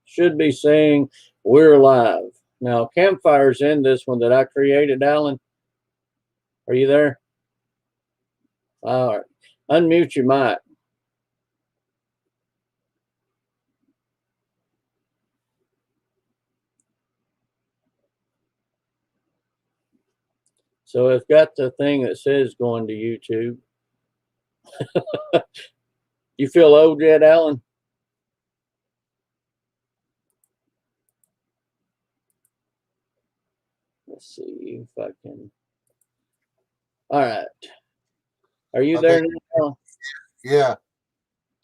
Should be saying we're live. Now, Campfire's in this one that I created, Alan. Are you there? All right. Unmute your mic. So it's got the thing that says going to YouTube. You feel old yet, Alan? Let's see if I can. All right. Are you there now? Yeah.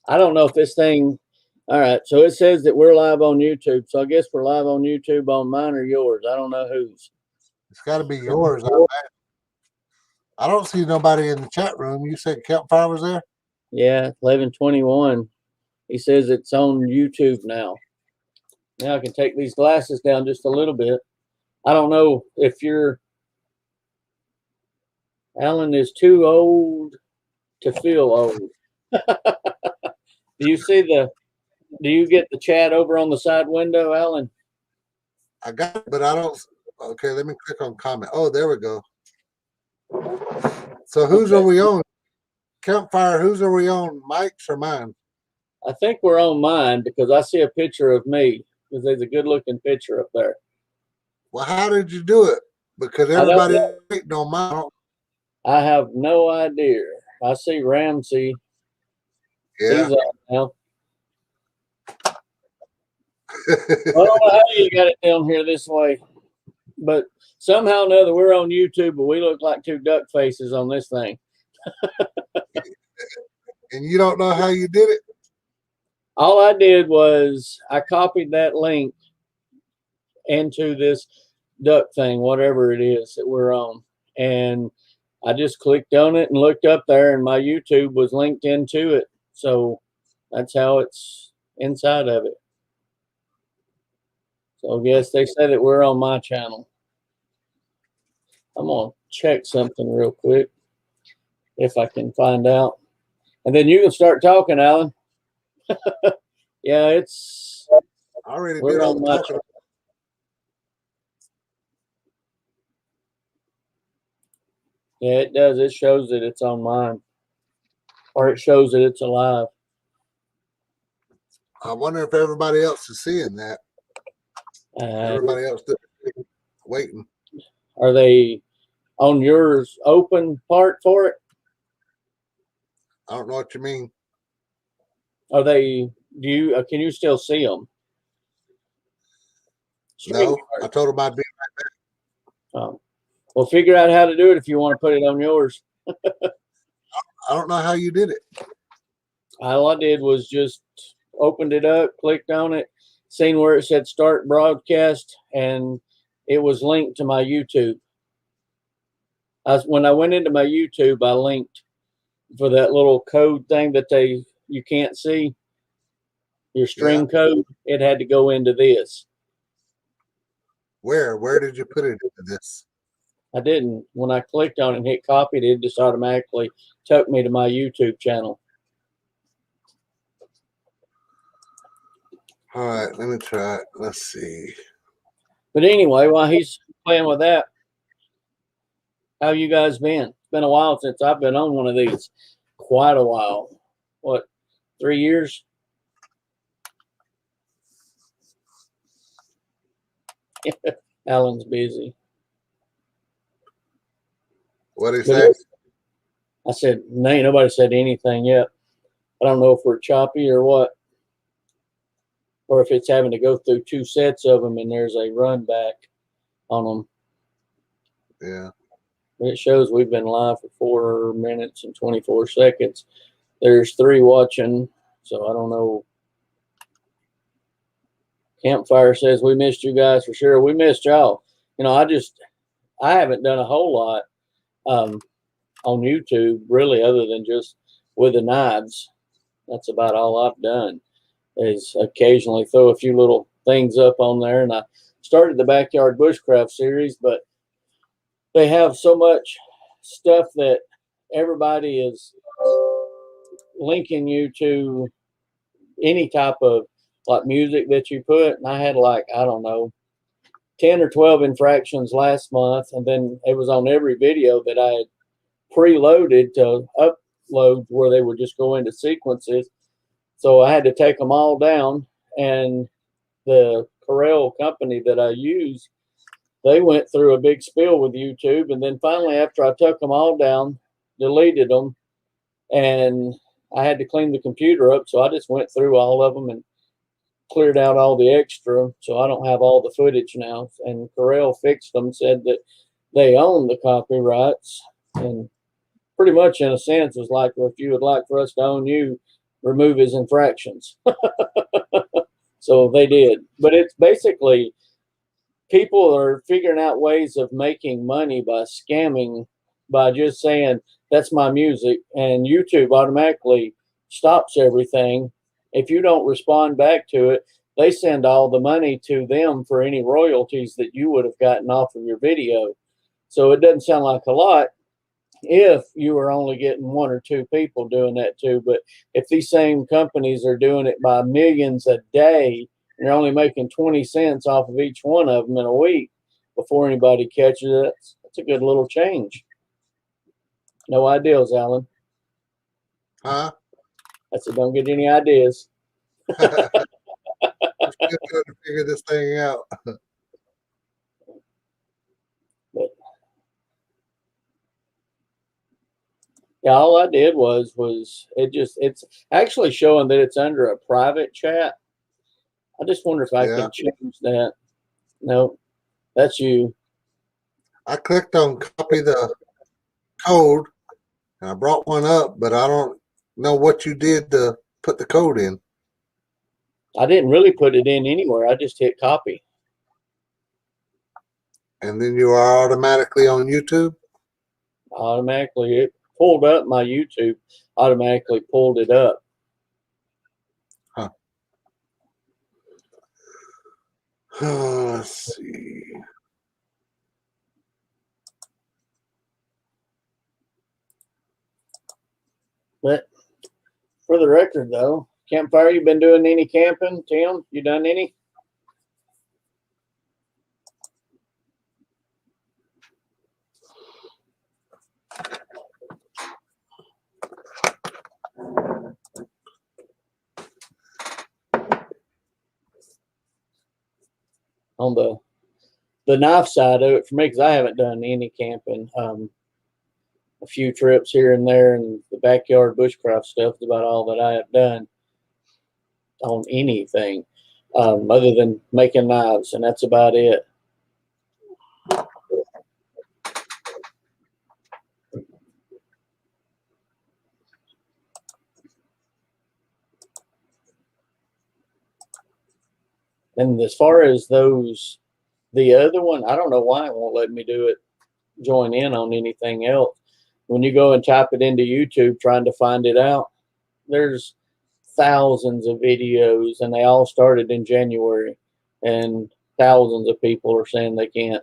I don't know if this thing. All right. So it says that we're live on YouTube. So I guess we're live on YouTube on mine or yours. I don't know whose. It's got to be yours. I don't see nobody in the chat room. You said Campfire was there? Yeah, 11:21. He says it's on YouTube now. Now I can take these glasses down just a little bit. I don't know if you're. Alan is too old to feel old. Do you see the? Do you get the chat over on the side window, Alan? I got it, but I don't. Okay, let me click on comment. Oh, there we go. So whose are we on? Campfire, whose are we on? Mike's or mine? I think we're on mine because I see a picture of me because there's a good looking picture up there. Well, how did you do it? Because everybody waiting on mine. I have no idea. I see Ramsey. Yeah. He's up now. I don't know how you got it down here this way, but somehow or another we're on YouTube, but we look like two duck faces on this thing. And you don't know how you did it? All I did was I copied that link into this duck thing, whatever it is that we're on, and I just clicked on it and looked up there, and my YouTube was linked into it. So that's how it's inside of it. So I guess they said that we're on my channel. I'm going to check something real quick if I can find out. And then you can start talking, Alan. Yeah, it's. I already did all the talking. Yeah, it does. It shows that it's on mine. Or it shows that it's alive. I wonder if everybody else is seeing that. Everybody else waiting. Are they on yours open part for it? I don't know what you mean. Are they? Do you? Can you still see them? No, I told them I'd be right back. Oh, well, figure out how to do it if you want to put it on yours. I don't know how you did it. All I did was just opened it up, clicked on it, seen where it said start broadcast, and it was linked to my YouTube. When I went into my YouTube, I linked for that little code thing that you can't see, your string code. It had to go into this. Where did you put it into this? I didn't. When I clicked on it and hit copy, it just automatically took me to my YouTube channel. All right, let me try it. Let's see. But anyway, while he's playing with that, how you guys been? It's been a while since I've been on one of these. Quite a while. What, 3 years? Alan's busy. What did he say? I said, ain't nobody said anything yet. I don't know if we're choppy or what. Or if it's having to go through 2 sets of them and there's a run back on them. Yeah. It shows we've been live for 4 minutes and 24 seconds. There's 3 watching, so I don't know. Campfire says we missed you guys for sure. We missed y'all. You know, I haven't done a whole lot on YouTube, really, other than just with the knives. That's about all I've done, is occasionally throw a few little things up on there. And I started the Backyard Bushcraft series, but they have so much stuff that everybody is linking you to any type of like music that you put, and I had like, I don't know, 10 or 12 infractions last month, and then it was on every video that I had preloaded to upload where they would just go into sequences. So I had to take them all down, and the Corel company that I use, they went through a big spiel with YouTube, and then finally, after I took them all down, deleted them, and I had to clean the computer up, so I just went through all of them and cleared out all the extra, so I don't have all the footage now. And Corel fixed them, said that they own the copyrights, and pretty much in a sense was like, well, if you would like for us to own you, remove his infractions. So they did. But it's basically people are figuring out ways of making money by scamming, by just saying that's my music, and YouTube automatically stops everything. If you don't respond back to it, they send all the money to them for any royalties that you would have gotten off of your video. So it doesn't sound like a lot if you were only getting one or two people doing that too. But if these same companies are doing it by millions a day, and you're only making 20 cents off of each one of them in a week before anybody catches it, that's a good little change. No ideas, Alan. Huh? I said, don't get any ideas. We're still trying to figure this thing out. But yeah, all I did was it's actually showing that it's under a private chat. I just wonder if I Yeah. can change that. No, that's you. I clicked on copy the code and I brought one up, but I don't know what you did to put the code in. I didn't really put it in anywhere. I just hit copy. And then you are automatically on YouTube? Automatically, it pulled up my YouTube, automatically pulled it up. Huh. Let's see. But for the record, though, campfire, you been doing any camping? Tim, you done any? On the knife side of it for me, because I haven't done any camping. A few trips here and there, and the backyard bushcraft stuff is about all that I have done on anything, other than making knives, and that's about it. And as far as those, the other one, I don't know why it won't let me do it, join in on anything else. When you go and type it into YouTube trying to find it out, there's thousands of videos, and they all started in January, and thousands of people are saying they can't.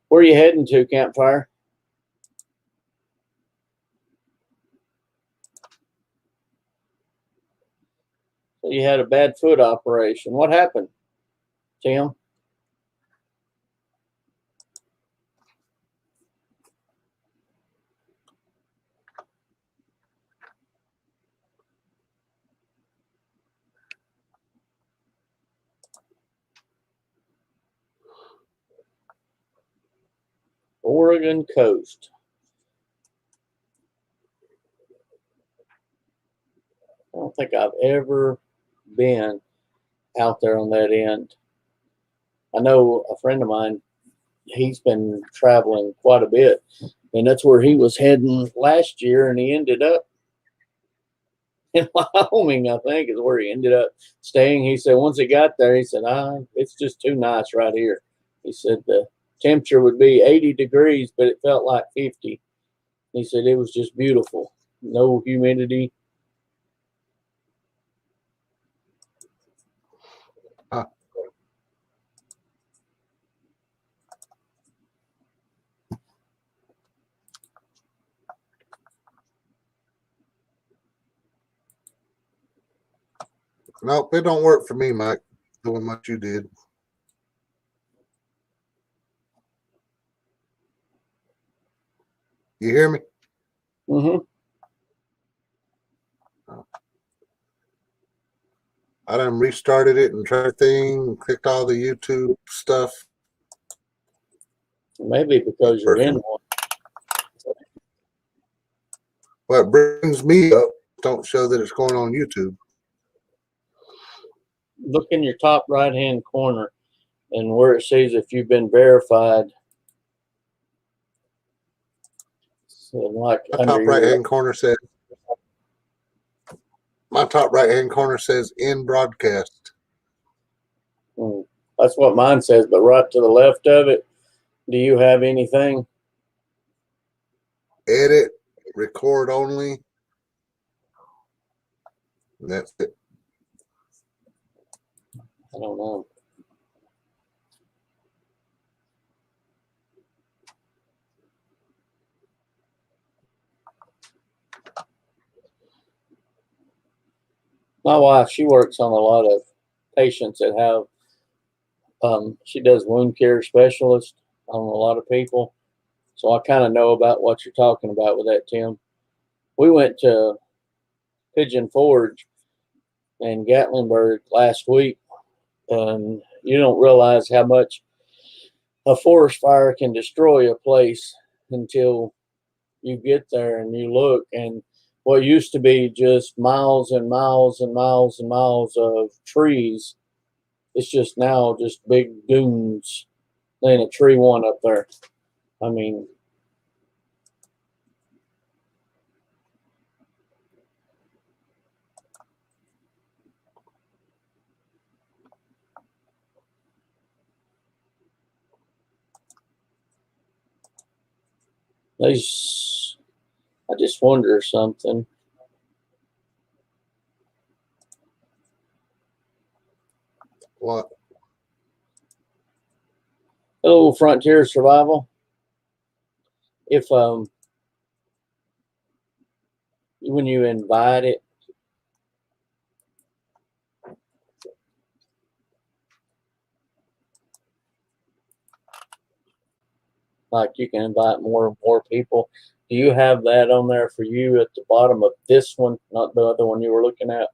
Where are you heading to, Campfire? So you had a bad foot operation. What happened, Tim? Oregon coast. I don't think I've ever been out there on that end. I know a friend of mine, he's been traveling quite a bit, and that's where he was heading last year, and he ended up in Wyoming, I think, is where he ended up staying. He said once he got there, he said, it's just too nice right here. He said the temperature would be 80 degrees, but it felt like 50. He said it was just beautiful. No humidity. Huh. Nope, it don't work for me, Mike, doing what you did. You hear me? Mm-hmm. I done restarted it and tried everything, clicked all the YouTube stuff. Maybe because you're in one. What brings me up don't show that it's going on YouTube. Look in your top right-hand corner and where it says if you've been verified. So like My under top right hand corner says in broadcast. That's what mine says, but right to the left of it, do you have anything? Edit, record only. And that's it. I don't know. My wife, she works on a lot of patients that have, she does wound care specialist on a lot of people. So I kind of know about what you're talking about with that, Tim. We went to Pigeon Forge in Gatlinburg last week, and you don't realize how much a forest fire can destroy a place until you get there and you look, and what used to be just miles and miles and miles and miles of trees, it's just now just big dunes. There ain't a tree one up there. I mean, I just wonder something. What? A little frontier survival. If when you invite it, like you can invite more and more people. Do you have that on there for you at the bottom of this one, not the other one you were looking at?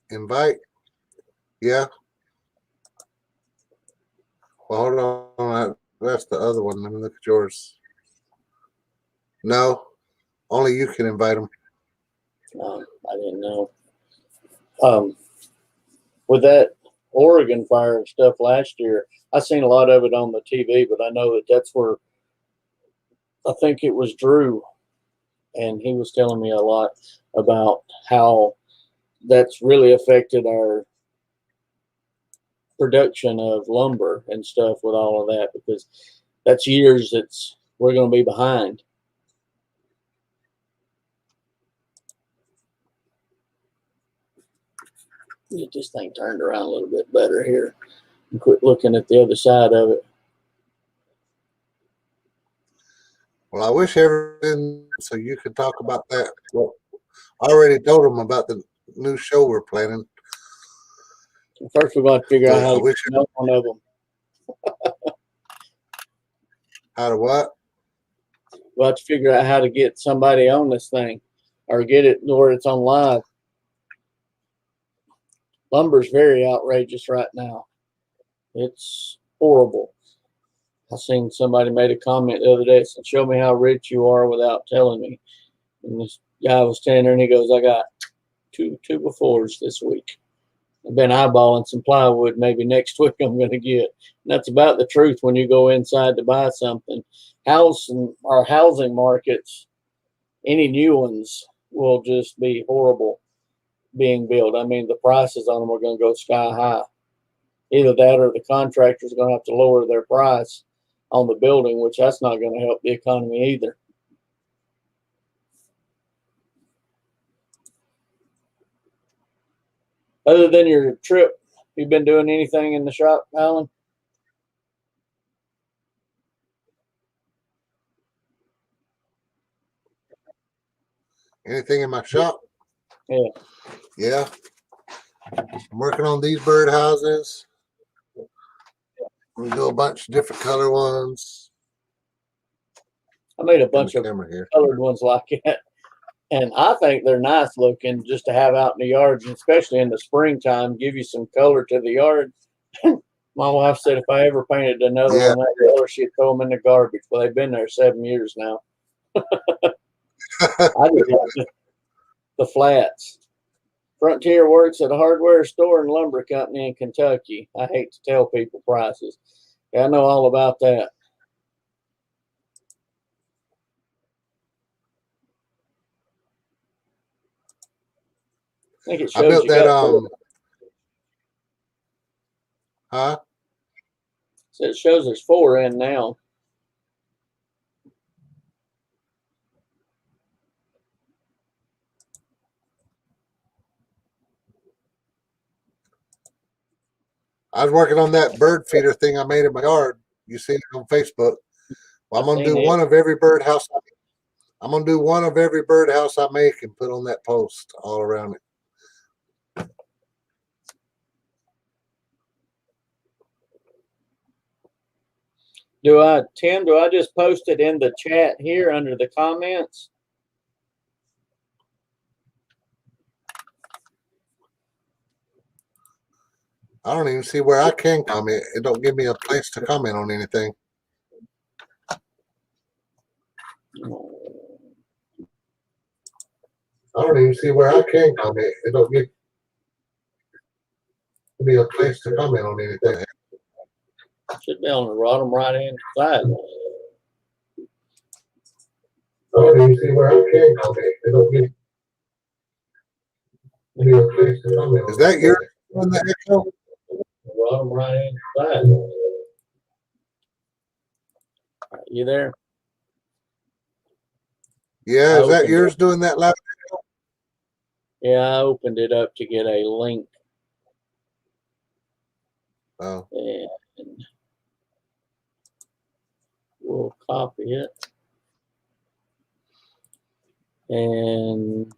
Invite. Yeah. Well, hold on. That's the other one. Let me look at yours. No, only you can invite them. I didn't know. With that Oregon fire and stuff last year, I seen a lot of it on the TV, but I know that that's where I think it was Drew, and he was telling me a lot about how that's really affected our production of lumber and stuff with all of that, because that's years we're going to be behind. Get this thing turned around a little bit better here and quit looking at the other side of it. Well, I wish everything so you could talk about that. Well, I already told them about the new show we're planning. First, we're going to figure out how to get one of them. How to what? We'll have to figure out how to get somebody on this thing or get it where it's on live. Lumber's very outrageous right now. It's horrible. I seen somebody made a comment the other day that said, "Show me how rich you are without telling me." And this guy was standing there and he goes, "I got two befores this week. I've been eyeballing some plywood. Maybe next week I'm going to get." And that's about the truth when you go inside to buy something. Our housing markets, any new ones will just be horrible being built. I mean, the prices on them are going to go sky high. Either that or the contractor's going to have to lower their price on the building, which that's not going to help the economy either. Other than your trip, you been doing anything in the shop, Alan? Anything in my shop? Yeah. Yeah. I'm working on these birdhouses. We do a bunch of different color ones. I made a bunch of Camera here. colored ones like that. And I think they're nice looking just to have out in the yards, and especially in the springtime, give you some color to the yard. My wife said if I ever painted another one that color, she'd throw them in the garbage. Well, they've been there 7 years now. I just like the flats. Frontier works at a hardware store and lumber company in Kentucky. I hate to tell people prices. Yeah, I know all about that. I think it shows built you that got huh? So it shows there's 4 in now. I was working on that bird feeder thing I made in my yard. You see it on Facebook. Well, I'm gonna do one of every birdhouse. I'm gonna do one of every birdhouse I make and put on that post all around it. Tim, do I just post it in the chat here under the comments? I don't even see where I can comment. It don't give me a place to comment on anything. I don't even see where I can comment. It don't give me a place to comment on anything. Should be on the bottom right hand side. I don't even see where I can comment. It don't give me a place to comment. Is that your on the echo? Bottom right hand side. You there? Yeah, is that yours doing that loud? Yeah, I opened it up to get a link. Oh. And we'll copy it. And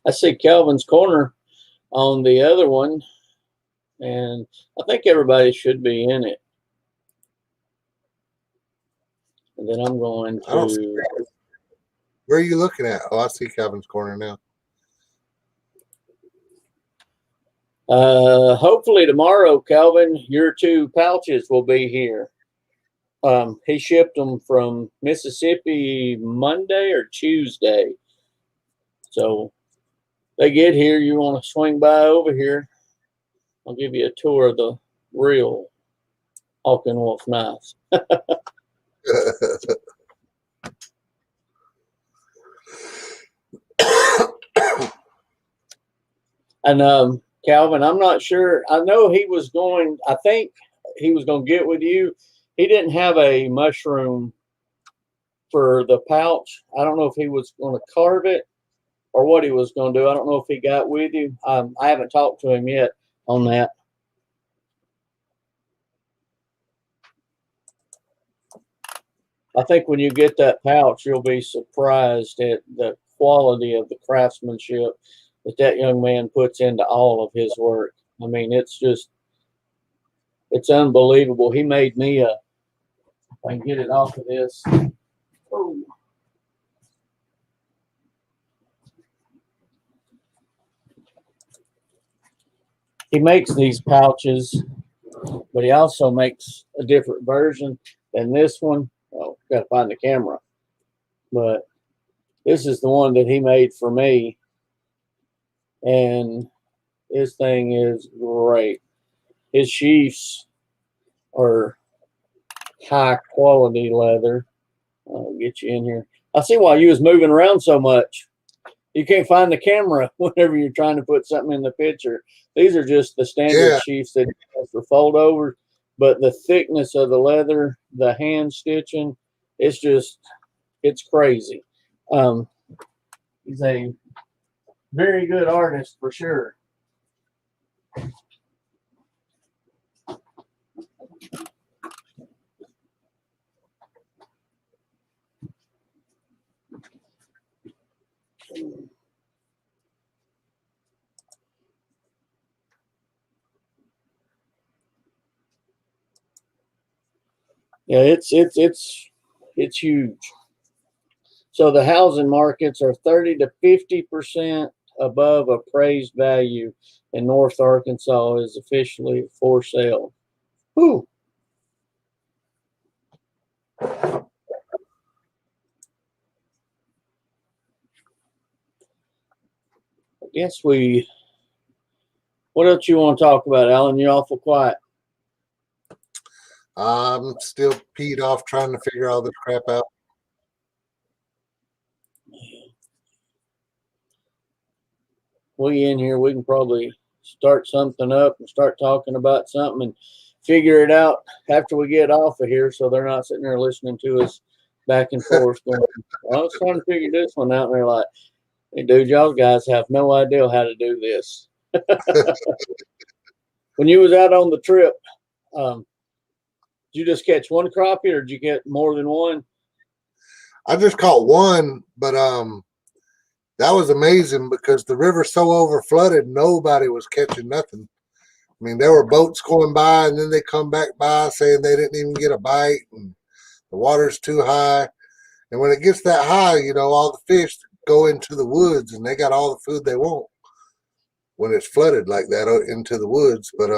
I see Calvin's Corner on the other one, and I think everybody should be in it. And then I'm going to. Where are you looking at? Oh, I see Calvin's Corner now. Hopefully tomorrow, Calvin, your 2 pouches will be here. He shipped them from Mississippi Monday or Tuesday. So they get here, you want to swing by over here. I'll give you a tour of the real Hawk and Wolf knives. And Calvin, I'm not sure. I know he was going, I think he was going to get with you. He didn't have a mushroom for the pouch. I don't know if he was going to carve it or what he was going to do. I don't know if he got with you. I haven't talked to him yet on that. I think when you get that pouch, you'll be surprised at the quality of the craftsmanship that young man puts into all of his work. I mean, it's unbelievable. He made me if I can get it off of this. Oh. He makes these pouches, but he also makes a different version than this one. Oh, got to find the camera. But this is the one that he made for me. And this thing is great. His sheaths are high quality leather. I'll get you in here. I see why you was moving around so much. You can't find the camera whenever you're trying to put something in the picture. These are just the standard sheaths that he has for fold over, but the thickness of the leather, the hand stitching, it's crazy. He's a very good artist for sure. Yeah, it's huge. So the housing markets are 30 to 50% above appraised value, and North Arkansas is officially for sale. Whew. I guess what else you want to talk about, Alan? You're awful quiet. I'm still peed off trying to figure all this crap out. We in here, we can probably start something up and start talking about something and figure it out after we get off of here, so they're not sitting there listening to us back and forth going, I was trying to figure this one out, and they're like, hey, dude, y'all guys have no idea how to do this. When you was out on the trip, did you just catch one crappie, or did you get more than one? I just caught one, but that was amazing because the river's so over flooded, nobody was catching nothing. I mean, there were boats going by, and then they come back by saying they didn't even get a bite, and the water's too high. And when it gets that high, you know, all the fish go into the woods, and they got all the food they want when it's flooded like that into the woods. But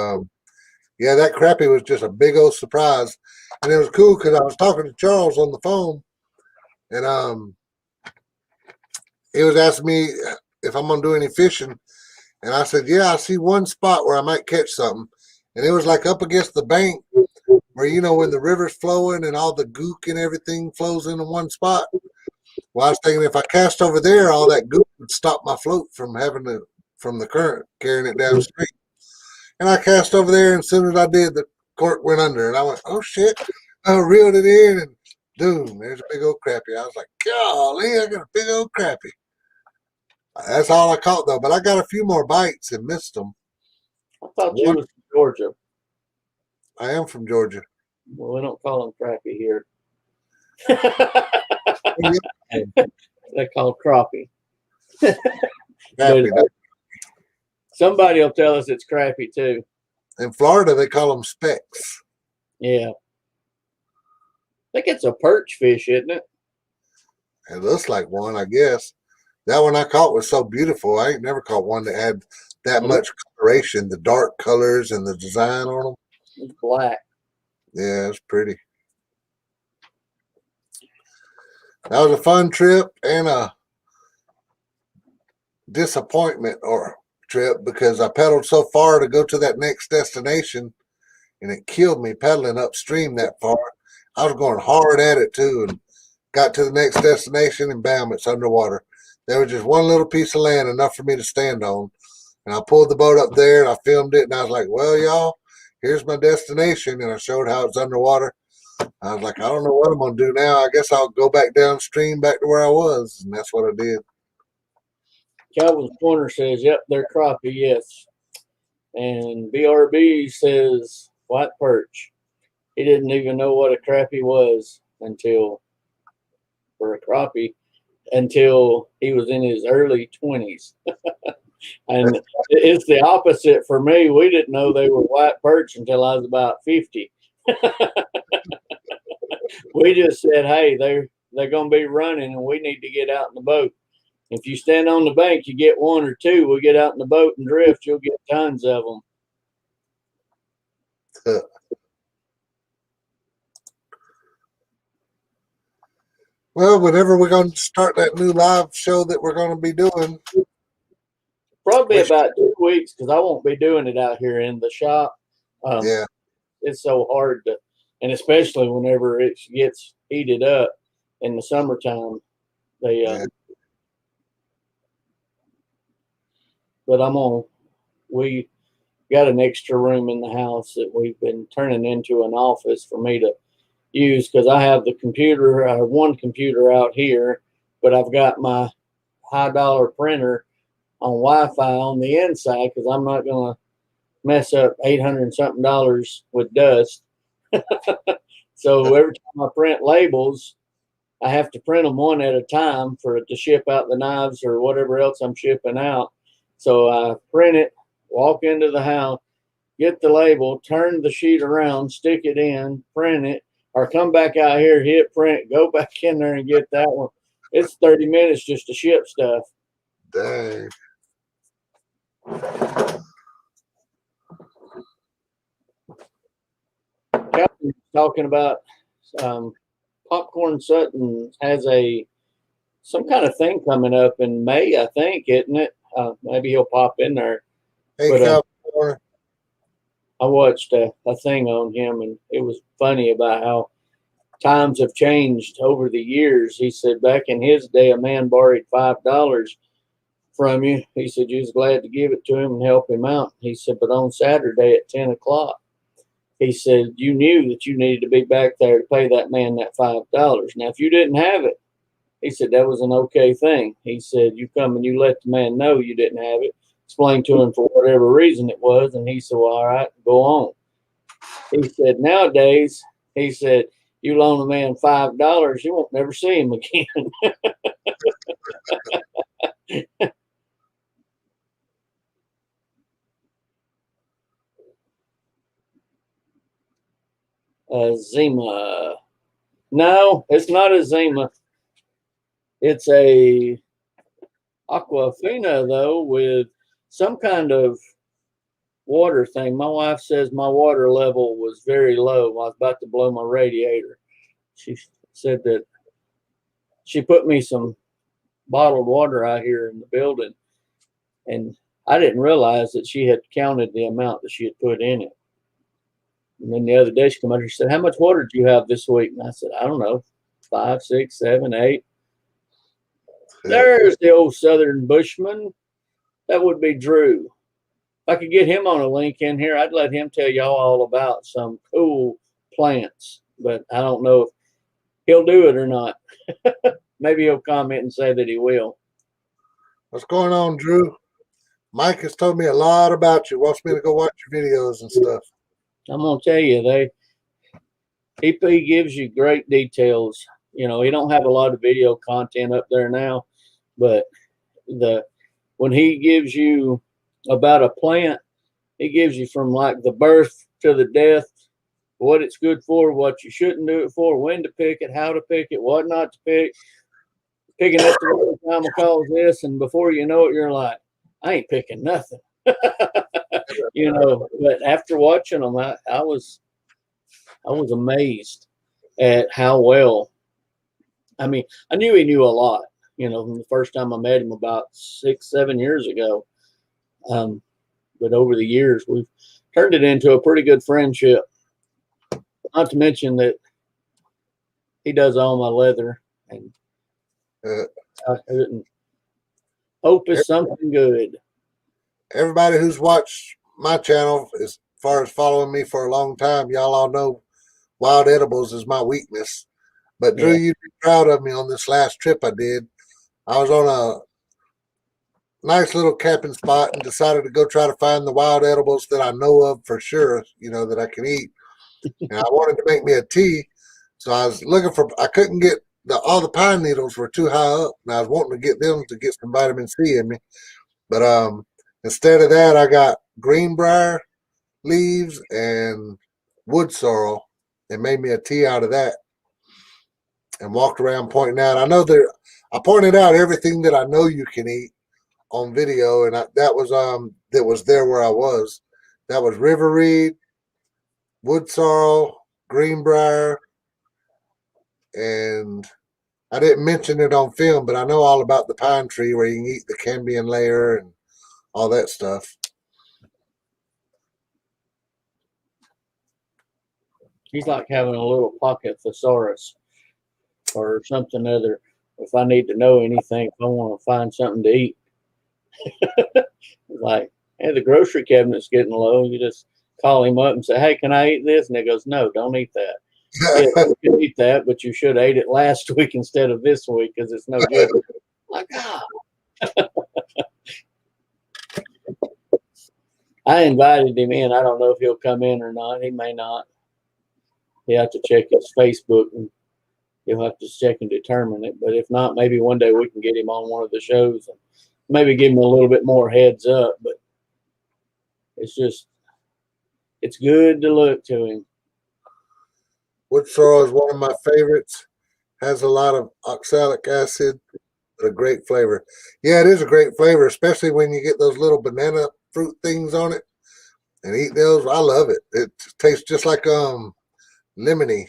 yeah, that crappie was just a big old surprise, and it was cool because I was talking to Charles on the phone, and he was asking me if I'm gonna do any fishing, and I said, yeah, I see one spot where I might catch something, and it was like up against the bank where, you know, when the river's flowing and all the gook and everything flows into one spot. Well, I was thinking if I cast over there, all that gook would stop my float from from the current carrying it downstream. And I cast over there, and as soon as I did, the cork went under, and I went, oh shit! I reeled it in, and boom, there's a big old crappie. I was like, golly, I got a big old crappie. That's all I caught though, but I got a few more bites and missed them. I thought you was from Georgia. I am from Georgia. Well, we don't call them crappie here. They call crappie. Somebody will tell us it's crappie too. In Florida, they call them specks. Yeah. I think it's a perch fish, isn't it? It looks like one, I guess. That one I caught was so beautiful. I ain't never caught one that had that much coloration, the dark colors and the design on them. It's black. Yeah, it's pretty. That was a fun trip and a disappointment or trip because I pedaled so far to go to that next destination, and it killed me pedaling upstream that far. I was going hard at it too, and got to the next destination, and bam, it's underwater. There was just one little piece of land, enough for me to stand on. And I pulled the boat up there, and I filmed it, and I was like, well, y'all, here's my destination. And I showed how it's underwater. I was like, I don't know what I'm going to do now. I guess I'll go back downstream, back to where I was. And that's what I did. Calvin's Corner says, yep, they're crappie, yes. And BRB says, white perch. He didn't even know what a crappie was until he was in his early 20s. And it's the opposite for me. We didn't know they were white perch until I was about 50. We just said, hey, they're going to be running, and we need to get out in the boat. If you stand on the bank, you get one or two. We get out in the boat and drift, you'll get tons of them. Well, whenever we're going to start that new live show that we're going to be doing. Probably about 2 weeks, because I won't be doing it out here in the shop. Yeah. It's so hard to, and especially whenever it gets heated up in the summertime. But we got an extra room in the house that we've been turning into an office for me to use, because I have the computer, one computer out here, but I've got my high dollar printer on Wi-Fi on the inside because I'm not going to mess up $800 and something with dust. So every time I print labels, I have to print them one at a time for it to ship out the knives or whatever else I'm shipping out. So I print it, walk into the house, get the label, turn the sheet around, stick it in, print it, or come back out here, hit print, go back in there and get that one. It's 30 minutes just to ship stuff. Dang. Captain's talking about Popcorn Sutton has some kind of thing coming up in May, I think, isn't it? Maybe he'll pop in there. Hey, but I watched a thing on him, and it was funny about how times have changed over the years. He said back in his day, a man borrowed $5 from you. He said you was glad to give it to him and help him out. He said, but on Saturday at 10 o'clock, he said you knew that you needed to be back there to pay that man that $5. Now, if you didn't have it, he said that was an okay thing. He said you come and you let the man know you didn't have it, explain to him for whatever reason it was, and he said, well, all right, go on. He said nowadays, he said, you loan a man $5, you won't never see him again. Zima. No, it's not a Zima. It's a Aquafina, though, with some kind of water thing. My wife says my water level was very low. I was about to blow my radiator. She said that she put me some bottled water out here in the building, and I didn't realize that she had counted the amount that she had put in it. And then the other day she came out here, she said, how much water do you have this week? And I said, I don't know, 5, 6, 7, 8. There's the old Southern Bushman. That would be Drew. If I could get him on a link in here, I'd let him tell y'all all about some cool plants. But I don't know if he'll do it or not. Maybe he'll comment and say that he will. What's going on, Drew? Mike has told me a lot about you. Wants me to go watch your videos and stuff. I'm gonna tell you, he gives you great details. You know, he don't have a lot of video content up there now, but when he gives you about a plant, he gives you from like the birth to the death, what it's good for, what you shouldn't do it for, when to pick it, how to pick it, what not to pick. Picking up the time calls this, and before you know it, you're like, I ain't picking nothing. You know, but after watching them, I was amazed at how well. I mean, I knew he knew a lot, you know, from the first time I met him about 6, 7 years ago. But over the years, we've turned it into a pretty good friendship. Not to mention that he does all my leather, and I couldn't hope it's something good. Everybody who's watched my channel, as far as following me for a long time, y'all all know wild edibles is my weakness. But Drew, you'd be proud of me on this last trip I did. I was on a nice little camping spot and decided to go try to find the wild edibles that I know of for sure, you know, that I can eat. And I wanted to make me a tea. So I was looking for, I couldn't get all the pine needles were too high up. And I was wanting to get them to get some vitamin C in me. But instead of that, I got greenbrier leaves and wood sorrel and made me a tea out of that and walked around pointing out. I pointed out everything that I know you can eat on video, and that was there where I was. That was river reed, wood sorrel, greenbrier, and I didn't mention it on film, but I know all about the pine tree where you can eat the cambium layer and all that stuff. He's like having a little pocket thesaurus or something other. If I need to know anything, if I want to find something to eat, like, hey, the grocery cabinet's getting low. You just call him up and say, hey, can I eat this? And he goes, no, don't eat that. Yeah, you can eat that, but you should have ate it last week instead of this week because it's no good. Like, I invited him in. I don't know if he'll come in or not. He may not. He'll have to check his Facebook and he'll have to check and determine it. But if not, maybe one day we can get him on one of the shows and maybe give him a little bit more heads up. But it's good to look to him. Wood sorrel is one of my favorites. Has a lot of oxalic acid, but a great flavor. Yeah, it is a great flavor, especially when you get those little banana fruit things on it and eat those. I love it. It tastes just like lemony.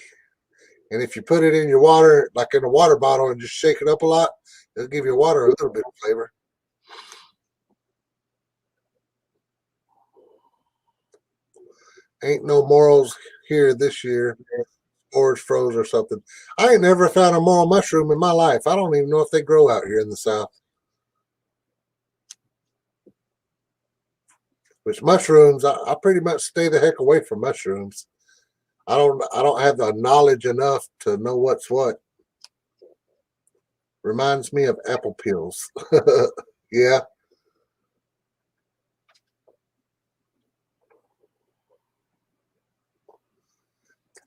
And if you put it in your water, like in a water bottle, and just shake it up a lot, it'll give your water a little bit of flavor. Ain't no morels here this year. Or it's froze or something. I ain't never found a morel mushroom in my life. I don't even know if they grow out here in the South. Which mushrooms, I pretty much stay the heck away from mushrooms. I don't have the knowledge enough to know what's what. Reminds me of apple peels. Yeah.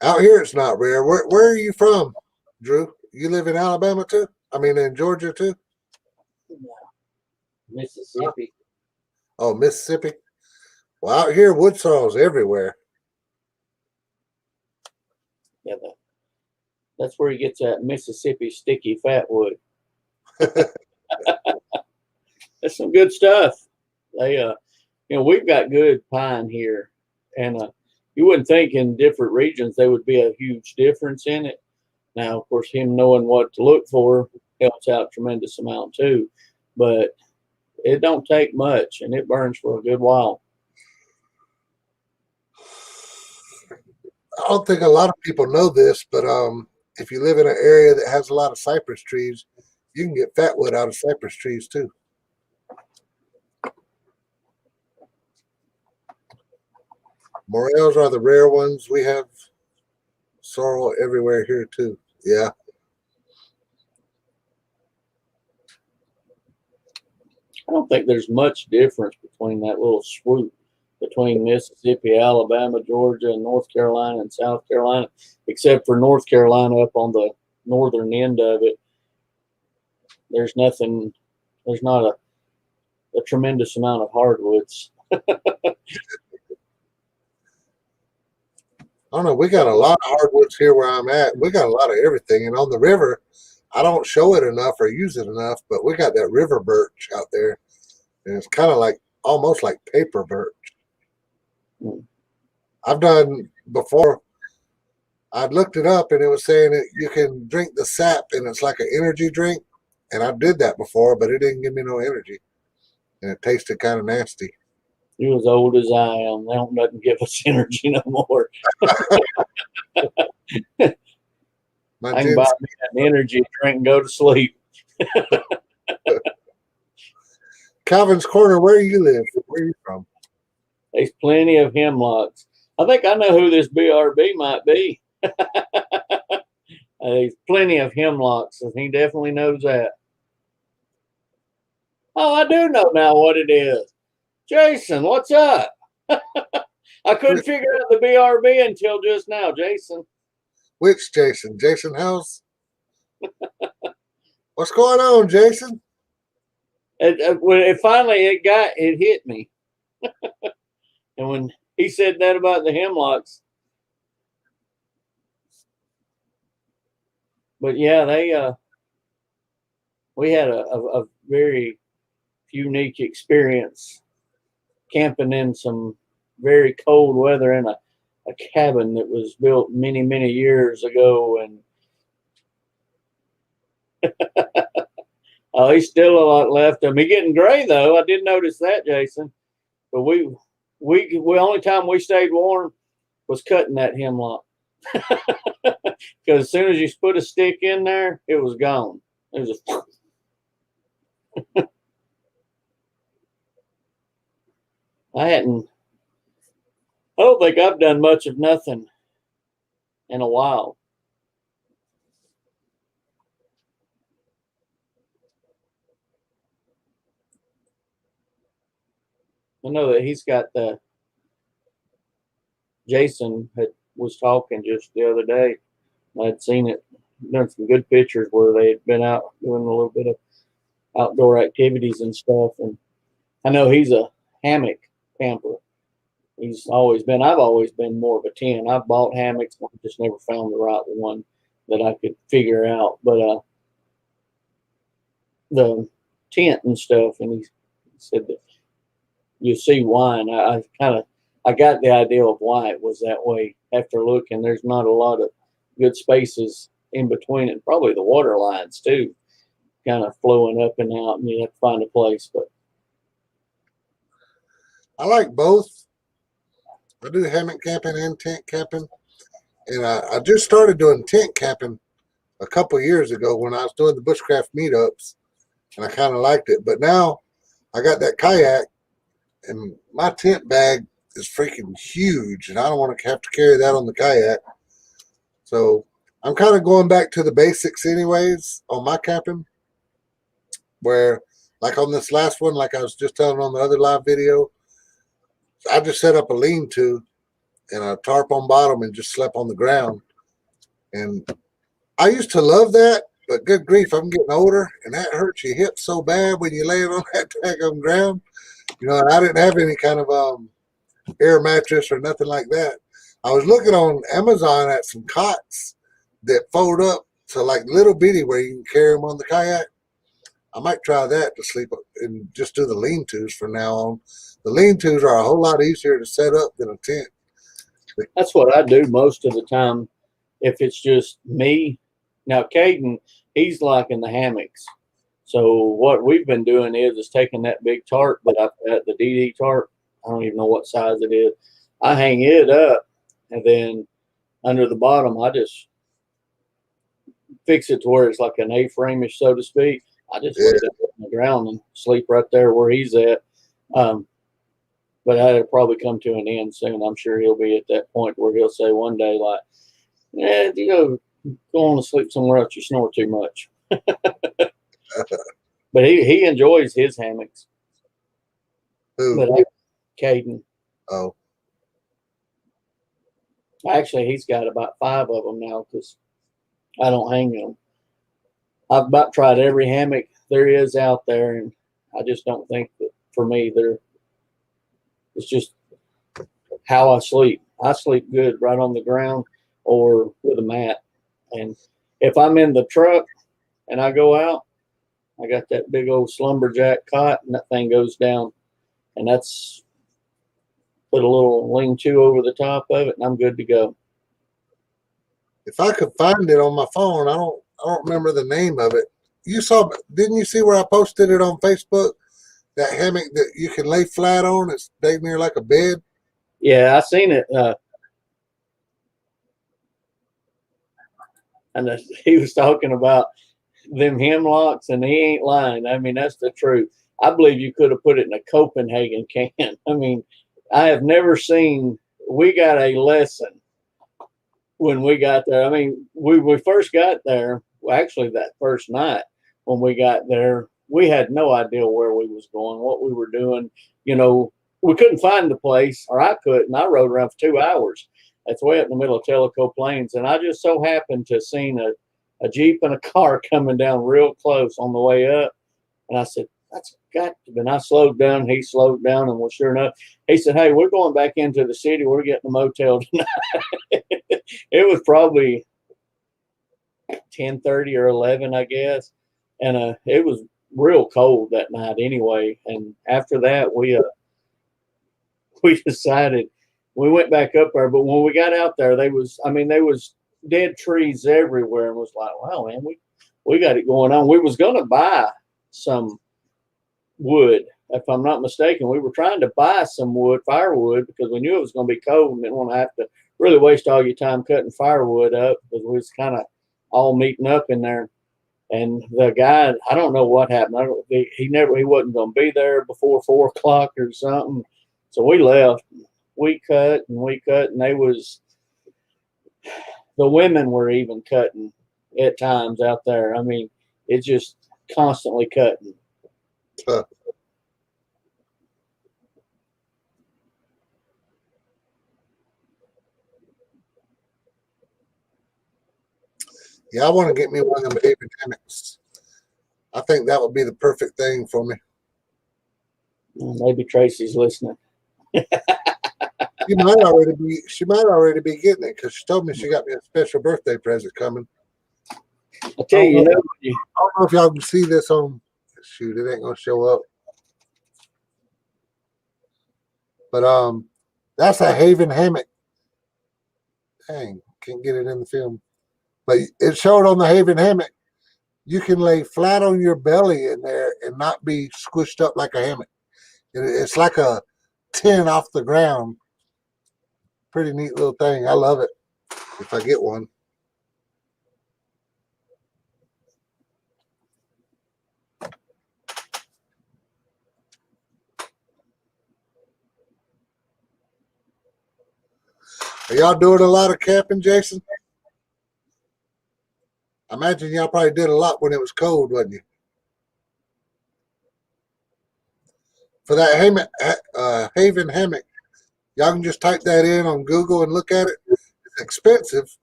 Out here it's not rare. Where are you from, Drew? You live in Alabama too? I mean in Georgia too? Mississippi. Oh, Mississippi. Well, out here wood sorrel's everywhere. Yeah, that's where he gets that Mississippi sticky fat wood. That's some good stuff. They we've got good pine here, and you wouldn't think in different regions there would be a huge difference in it. Now, of course, him knowing what to look for helps out a tremendous amount too, but it don't take much, and it burns for a good while. I don't think a lot of people know this, but if you live in an area that has a lot of cypress trees, you can get fat wood out of cypress trees too. Morels are the rare ones. We have sorrel everywhere here too. Yeah. I don't think there's much difference between that little swoop between Mississippi, Alabama, Georgia, and North Carolina and South Carolina, except for North Carolina up on the northern end of it. There's not a tremendous amount of hardwoods. I don't know. We got a lot of hardwoods here where I'm at. We got a lot of everything. And on the river, I don't show it enough or use it enough, but we got that river birch out there. And it's kind of like almost like paper birch. I've done before. I looked it up and it was saying that you can drink the sap and it's like an energy drink. And I did that before, but it didn't give me no energy. And it tasted kind of nasty. You're as old as I am. They don't nothing give us energy no more. I can buy me an energy drink and go to sleep. Calvin's Corner, where do you live? Where are you from? There's plenty of hemlocks. I think I know who this BRB might be. There's plenty of hemlocks, and he definitely knows that. Oh, I do know now what it is. Jason, what's up? I couldn't figure out the BRB until just now, Jason. Which Jason? Jason House? What's going on, Jason? It finally it hit me. And when he said that about the hemlocks, but yeah, we had a very unique experience camping in some very cold weather in a cabin that was built many, many years ago. And he's still a lot left of him. He's getting gray though. I did notice that, Jason. But we only time we stayed warm was cutting that hemlock. Because as soon as you put a stick in there, it was gone. It was just I don't think I've done much of nothing in a while. I know that he's got the Jason was talking just the other day. I'd seen it, done some good pictures where they had been out doing a little bit of outdoor activities and stuff. And I know he's a hammock camper. He's always been. I've always been more of a tent. I've bought hammocks, I just never found the right one that I could figure out. But the tent and stuff, and he said that you see why. And I got the idea of why it was that way after looking. There's not a lot of good spaces in between it. Probably the water lines too, kind of flowing up and out, and you have to find a place. But I like both. I do hammock camping and tent camping, and I just started doing tent camping a couple years ago when I was doing the Bushcraft meetups, and I kind of liked it. But now I got that kayak, and my tent bag is freaking huge, and I don't want to have to carry that on the kayak. So I'm kind of going back to the basics anyways on my camping, where like on this last one, like I was just telling on the other live video, I just set up a lean-to and a tarp on bottom and just slept on the ground. And I used to love that, but good grief, I'm getting older, and that hurts your hips so bad when you're laying on that daggone ground. You know, and I didn't have any kind of air mattress or nothing like that. I was looking on Amazon at some cots that fold up to like little bitty where you can carry them on the kayak. I might try that to sleep and just do the lean-tos from now on. The lean-tos are a whole lot easier to set up than a tent. that's what I do most of the time. If it's just me, now Caden, he's liking the hammocks. So what we've been doing is taking that big tarp that I've got, the DD tarp. I don't even know what size it is. I hang it up, and then under the bottom, I just fix it to where it's like an A-frame-ish, so to speak. I just lay it on the ground and sleep right there where he's at. But that'll probably come to an end soon. I'm sure he'll be at that point where he'll say one day, like, "Yeah, you go on to sleep somewhere else. You snore too much." But he enjoys his hammocks. Who? But Caden, Oh, actually, he's got about 5 of them now because I don't hang them. I've about tried every hammock there is out there, and I just don't think that for me it's just how I sleep. I sleep good right on the ground or with a mat. And if I'm in the truck and I go out, I got that big old slumberjack cot, and that thing goes down, and that's put a little lean-to over the top of it, and I'm good to go. if I could find it on my phone, I don't remember the name of it. You saw? Didn't you see where I posted it on Facebook? That hammock that you can lay flat on. It's dang near like a bed. Yeah, I seen it. And he was talking about them hemlocks, and he ain't lying. I mean, that's the truth. I believe you could have put it in a Copenhagen can. I mean, I have never seen. We got a lesson when we got there. I mean, we first got there. Well, actually, that first night when we got there, we had no idea where we was going, what we were doing. You know, we couldn't find the place, or I couldn't. I rode around for 2 hours. That's way up in the middle of Tellico Plains, and I just so happened to seen a Jeep and a car coming down real close on the way up, and I said, "That's got to be." And I slowed down. He slowed down, and well, sure enough, he said, "Hey, we're going back into the city. We're getting a motel tonight." It was probably 10:30 or 11, I guess, and it was real cold that night anyway. And after that, we decided we went back up there. But when we got out there, there was dead trees everywhere, and was like, wow, man, we got it going on. We was gonna buy some wood, if I'm not mistaken. We were trying to buy some wood, firewood, because we knew it was gonna be cold and didn't want to have to really waste all your time cutting firewood up, because we was kind of all meeting up in there. And the guy, I don't know what happened. He wasn't going to be there before 4 o'clock or something. So we left. We cut, and they was the women were even cutting at times out there. I mean, it's just constantly cutting. Yeah, I want to get me one of them Haven hammocks. I think that would be the perfect thing for me. Maybe Tracy's listening. She might already be getting it because she told me she got me a special birthday present coming. I tell you, I don't know if y'all can see this on. Shoot, it ain't gonna show up. But that's a Haven hammock. Dang, can't get it in the film. But it showed on the Haven hammock. You can lay flat on your belly in there and not be squished up like a hammock. It's like a 10 off the ground. Pretty neat little thing. I love it if I get one. Are y'all doing a lot of camping, Jason? I imagine y'all probably did a lot when it was cold, wasn't you? For that hammock, Haven hammock, y'all can just type that in on Google and look at it. It's expensive,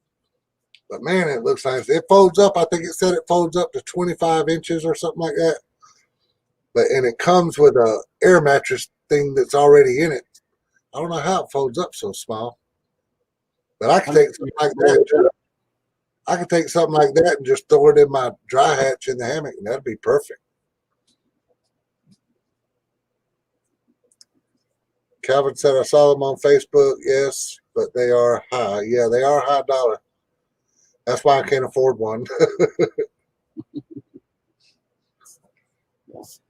but man, it looks nice. It folds up. I think it said it folds up to 25 inches or something like that. And it comes with a air mattress thing that's already in it. I don't know how it folds up so small, but I can take something like that. I can take something like that and just throw it in my dry hatch in the hammock, and that'd be perfect. Calvin said I saw them on Facebook. Yes, but they are high. Yeah, they are high dollar. That's why I can't afford one.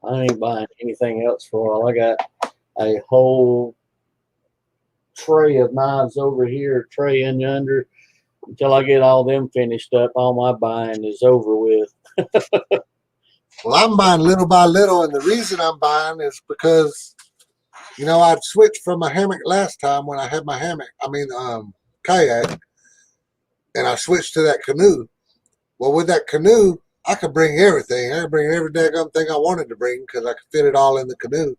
I ain't buying anything else for a while. I got a whole tray of knives over here, tray in yonder. Until I get all them finished up, all my buying is over with. Well, I'm buying little by little, and the reason I'm buying is because, I'd switched from a hammock last time when I had my kayak, and I switched to that canoe. Well, with that canoe, I could bring everything. I could bring every daggum thing I wanted to bring because I could fit it all in the canoe.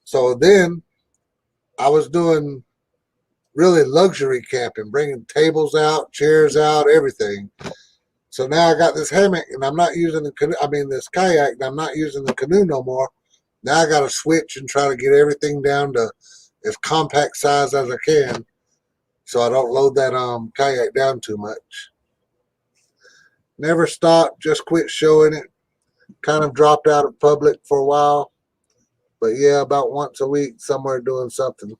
So then I was doing really luxury camping, bringing tables out, chairs out, everything. So now I got this hammock, and I'm not using the canoe. This kayak, and I'm not using the canoe no more. Now I got to switch and try to get everything down to as compact size as I can, so I don't load that kayak down too much. Never stopped, just quit showing it. Kind of dropped out of public for a while, but yeah, about once a week somewhere doing something.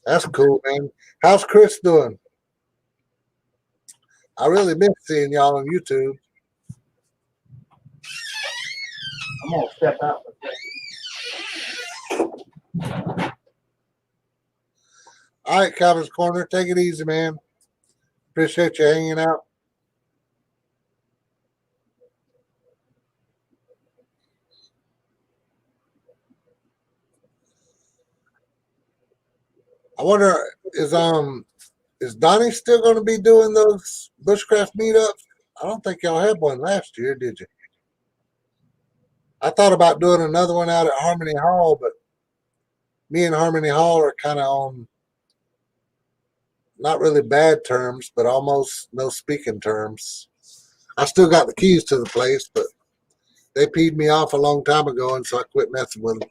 That's cool, man. How's Chris doing? I really miss seeing y'all on YouTube. I'm gonna step out for a second. All right, Calvin's Corner. Take it easy, man. Appreciate you hanging out. I wonder, is Donnie still going to be doing those Bushcraft meetups? I don't think y'all had one last year, did you? I thought about doing another one out at Harmony Hall, but me and Harmony Hall are kind of on not really bad terms, but almost no speaking terms. I still got the keys to the place, but they peed me off a long time ago, and so I quit messing with them.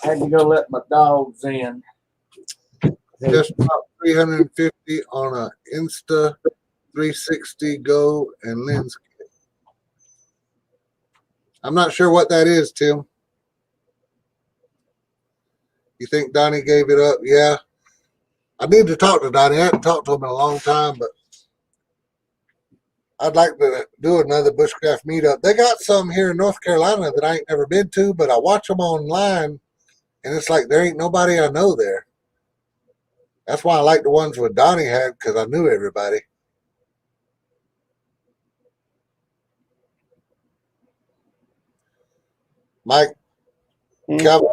I had to go let my dogs in. Just about 350 on a Insta 360 Go and lens kit. I'm not sure what that is, Tim. You think Donnie gave it up? Yeah. I need to talk to Donnie. I haven't talked to him in a long time, but I'd like to do another Bushcraft meetup. They got some here in North Carolina that I ain't never been to, but I watch them online, and it's like there ain't nobody I know there. That's why I like the ones with Donnie had, because I knew everybody. Mike Calvin,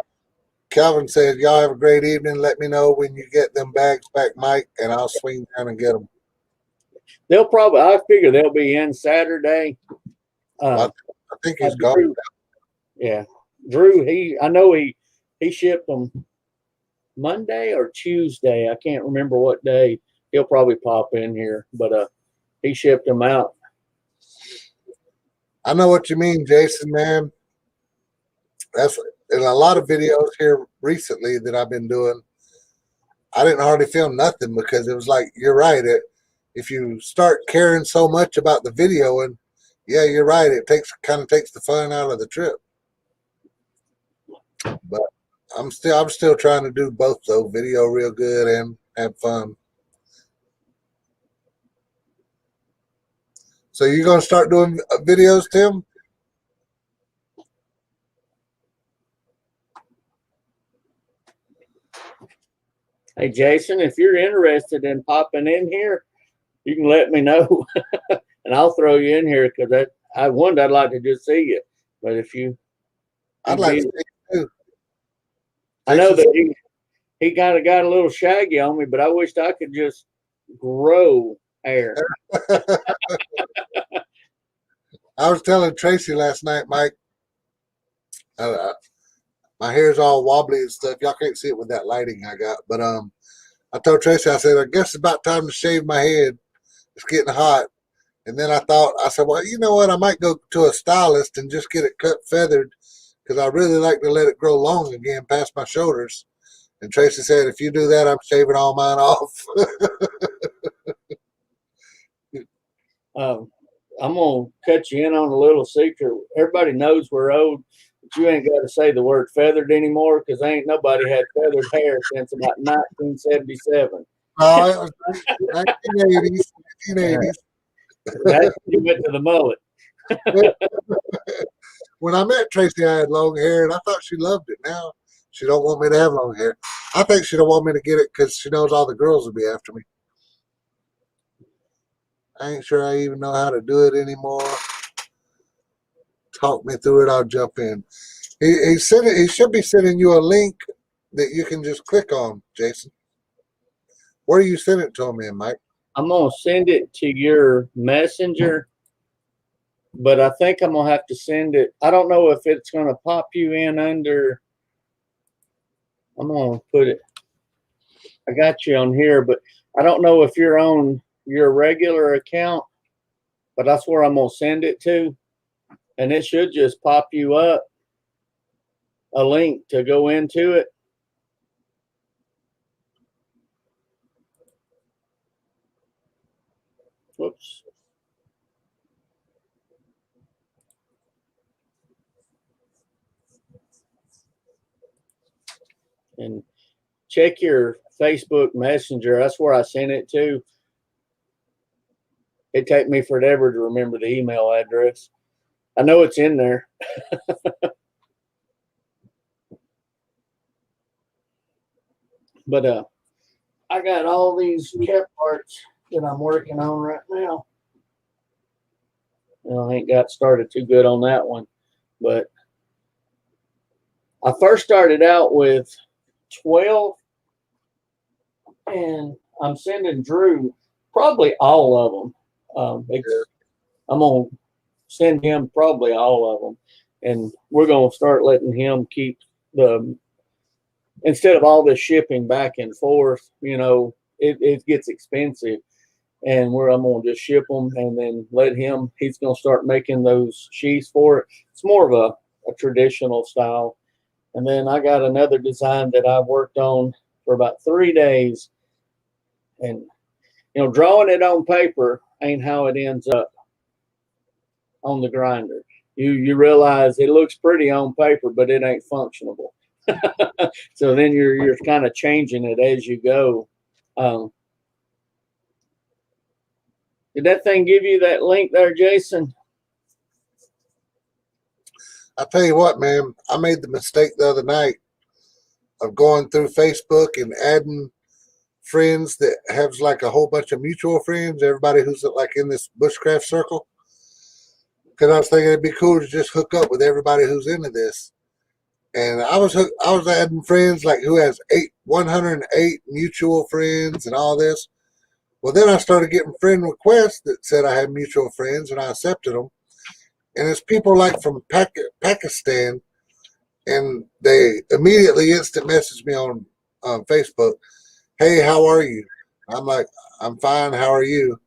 Calvin says, y'all have a great evening. Let me know when you get them bags back, Mike, and I'll swing down and get them. They'll probably, I figure they'll be in Saturday. I think he's gone. Drew, yeah. Drew, I know he shipped them Monday or Tuesday. I can't remember what day. He'll probably pop in here, but he shipped them out. I know what you mean, Jason, man. That's in a lot of videos here recently that I've been doing. I didn't hardly film nothing because it was like, you're right. If you start caring so much about the video, and yeah, you're right, it kind of takes the fun out of the trip. But I'm still trying to do both though, video real good and have fun. So you're gonna start doing videos, Tim? Hey, Jason, if you're interested in popping in here, you can let me know, and I'll throw you in here because I'd like to just see you. But if you, I'd like to see you too. I know that he kind of got a little shaggy on me, but I wished I could just grow hair. I was telling Tracy last night, Mike, my hair's all wobbly and stuff. Y'all can't see it with that lighting I got. But I told Tracy, I said, I guess it's about time to shave my head. It's getting hot. And then I said, well, you know what? I might go to a stylist and just get it cut feathered because I really like to let it grow long again past my shoulders. And Tracy said, if you do that, I'm shaving all mine off. I'm going to cut you in on a little secret. Everybody knows we're old, but you ain't got to say the word feathered anymore because ain't nobody had feathered hair since about 1977. No, it was 1980s. 1980s. That's when you went to the mullet. When I met Tracy, I had long hair, and I thought she loved it. Now she don't want me to have long hair. I think she don't want me to get it because she knows all the girls will be after me. I ain't sure I even know how to do it anymore. Talk me through it. I'll jump in. He should be sending you a link that you can just click on, Jason. Where do you send it to me, Mike? I'm going to send it to your messenger, but I think I'm going to have to send it. I don't know if it's going to pop you in under. I'm going to put it. I got you on here, but I don't know if you're on your regular account, but that's where I'm going to send it to. And it should just pop you up a link to go into it. Whoops. And check your Facebook Messenger. That's where I sent it to. It take me forever to remember the email address. I know it's in there. But I got all these cap parts that I'm working on right now. I ain't got started too good on that one, but I first started out with 12, and I'm sending Drew probably all of them. I'm going to send him probably all of them, and we're going to start letting him keep instead of all this shipping back and forth, it gets expensive. And I'm going to just ship them and then let him, he's going to start making those sheaths for it. It's more of a traditional style. And then I got another design that I've worked on for about 3 days. And, drawing it on paper ain't how it ends up on the grinder. You realize it looks pretty on paper, but it ain't functionable. So then you're kind of changing it as you go. Did that thing give you that link there, Jason? I tell you what, man, I made the mistake the other night of going through Facebook and adding friends that have like a whole bunch of mutual friends, everybody who's like in this Bushcraft circle. Because I was thinking it'd be cool to just hook up with everybody who's into this. And I was adding friends like who has 108 mutual friends and all this. Well, then I started getting friend requests that said I had mutual friends, and I accepted them. And it's people like from Pakistan, and they immediately instant message me on Facebook. Hey, how are you? I'm like, I'm fine. How are you?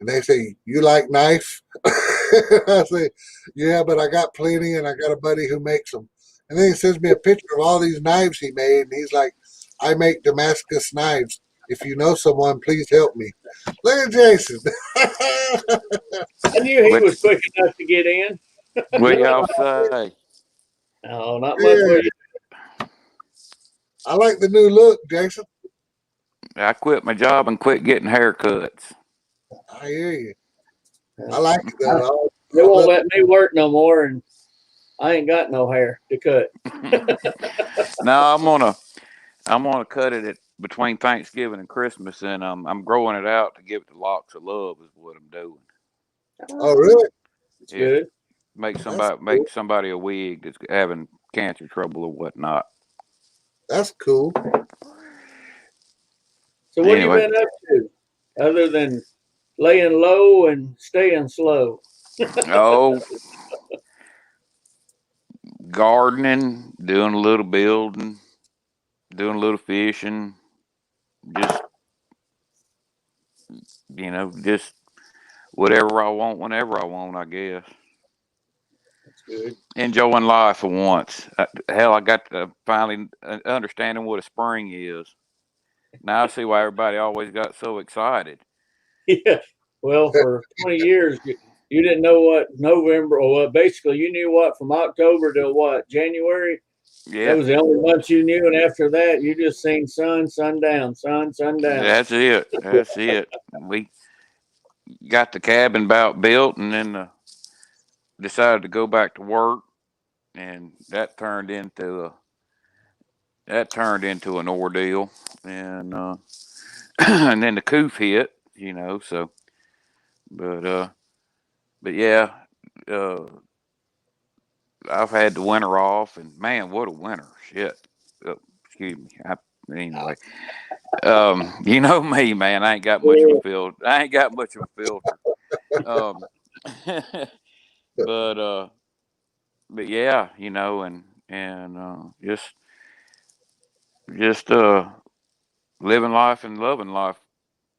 And they say, you like knife? I say, yeah, but I got plenty, and I got a buddy who makes them. And then he sends me a picture of all these knives he made, and he's like, I make Damascus knives. If you know someone, please help me. Look at Jason. I knew he was quick enough to get in. What y'all say? No, not much. Yeah, I like the new look, Jason. I quit my job and quit getting haircuts. I hear you. I like it though. They won't let me work no more, and I ain't got no hair to cut. No, I'm gonna cut it between Thanksgiving and Christmas, and I'm growing it out to give it the locks of love is what I'm doing. Oh, really? It's good. Make That's somebody a wig that's having cancer trouble or whatnot. That's cool. So what Anyway. have you been up to other than laying low and staying slow? Oh, gardening, doing a little building, doing a little fishing, just just whatever I want, whenever I want, I guess. That's good. Enjoying life for once. Hell, I got to finally understanding what a spring is. Now I see why everybody always got so excited. Yeah. Well, for 20 years, you didn't know what November or what. Basically, you knew what from October to what January. That Yeah, was the only month you knew, and after that, you just seen sun, sundown, sun, sundown. that's it. That's it. We got the cabin about built, and then decided to go back to work, and that turned into an ordeal, and and then the coof hit, So, but but yeah, uh, I've had the winter off, and man, what a winter! Shit. Excuse me. Anyway, you know me, man. I ain't got much of a filter. I ain't got much of a filter. Um, but yeah, and just living life and loving life.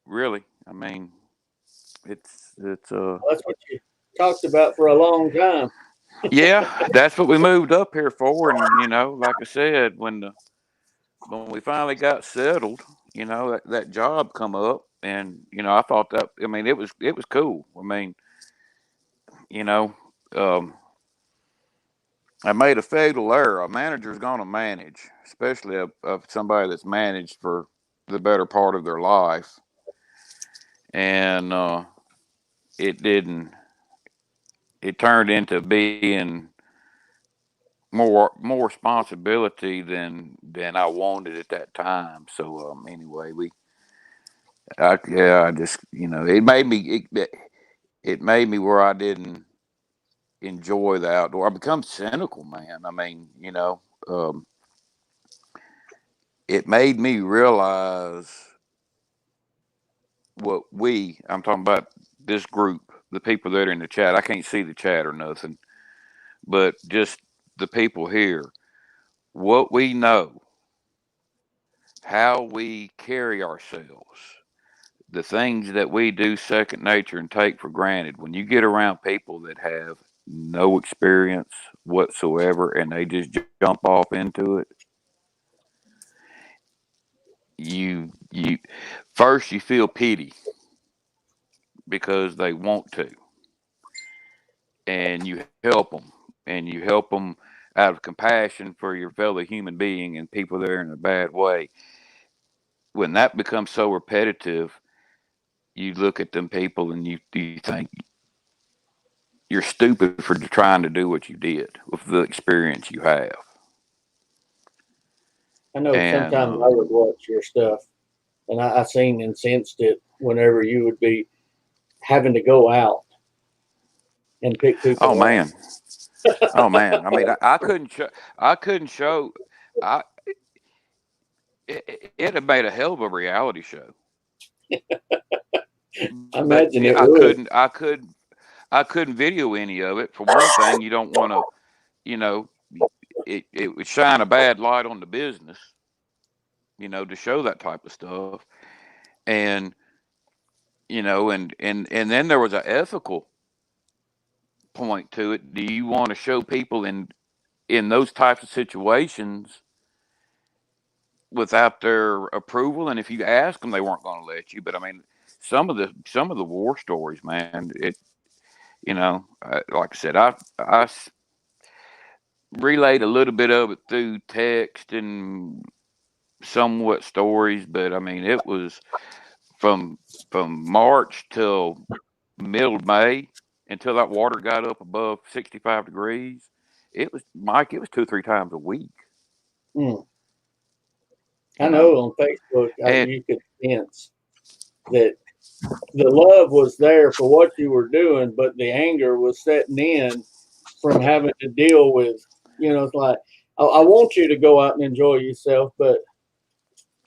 Really, I mean, it's. That's what you talked about for a long time. Yeah, that's what we moved up here for, and like I said, when we finally got settled, that job come up, and I thought that, I mean, it was cool. I mean, you know, um, I made a fatal error. A manager's going to manage, especially of somebody that's managed for the better part of their life, and it didn't. It turned into being more responsibility than I wanted at that time. So anyway, I just it made me where I didn't enjoy the outdoor. I become cynical, man. I mean, it made me realize I'm talking about this group, the people that are in the chat. I can't see the chat or nothing, but just the people here, what we know, how we carry ourselves, the things that we do second nature and take for granted. When you get around people that have no experience whatsoever and they just jump off into it, you first you feel pity because they want to, and you help them out of compassion for your fellow human being and people that are in a bad way. When that becomes so repetitive, you look at them people and you think you're stupid for trying to do what you did with the experience you have. I know And sometimes I would watch your stuff, and I seen and sensed it whenever you would be having to go out and pick oh people up. man, Oh man, I mean, I couldn't show. I couldn't show. I it had made a hell of a reality show, I but imagine it I would. couldn't. I couldn't video any of it. For one thing, you don't want to. You know, it would shine a bad light on the business. To show that type of stuff, and and then there was an ethical point to it. Do you want to show people in those types of situations without their approval? And if you ask them, they weren't going to let you. But I mean, some of the war stories, man. Like I said, I relayed a little bit of it through text and somewhat stories, but I mean, it was from March till middle of May until that water got up above 65 degrees. It was Mike. It was 2 or 3 times a week. Mm. I You know know, on Facebook and you could sense that the love was there for what you were doing, but the anger was setting in from having to deal with, it's like, I want you to go out and enjoy yourself, but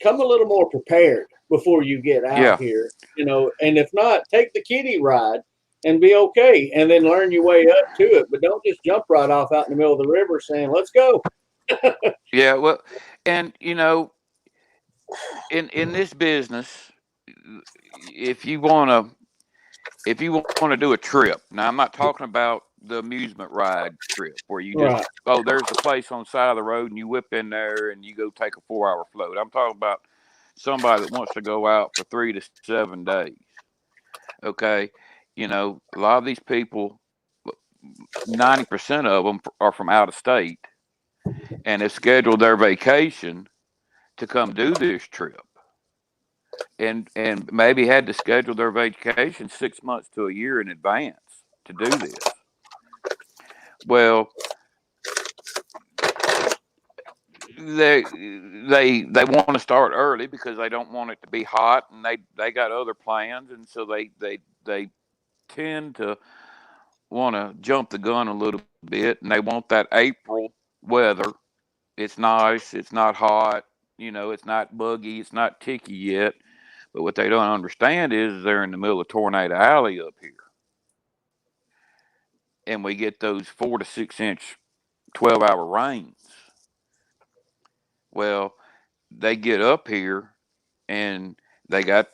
come a little more prepared before you get out yeah, here, and if not, take the kiddie ride and be okay, and then learn your way up to it. But don't just jump right off out in the middle of the river saying, let's go. yeah. Well, and in this business, if you want to do a trip, now I'm not talking about the amusement ride trip where you just, Right. oh, there's a place on the side of the road and you whip in there and you go take a 4 hour float. I'm talking about somebody that wants to go out for 3 to 7 days. Okay, a lot of these people, 90% of them are from out of state and have scheduled their vacation to come do this trip, and maybe had to schedule their vacation 6 months to a year in advance to do this. Well, they want to start early because they don't want it to be hot, and they got other plans, and so they tend to want to jump the gun a little bit, and they want that April weather. It's nice, it's not hot, it's not buggy, it's not ticky yet. But what they don't understand is they're in the middle of Tornado Alley up here, and we get those 4 to 6 inch 12-hour rains. Well, they get up here and they got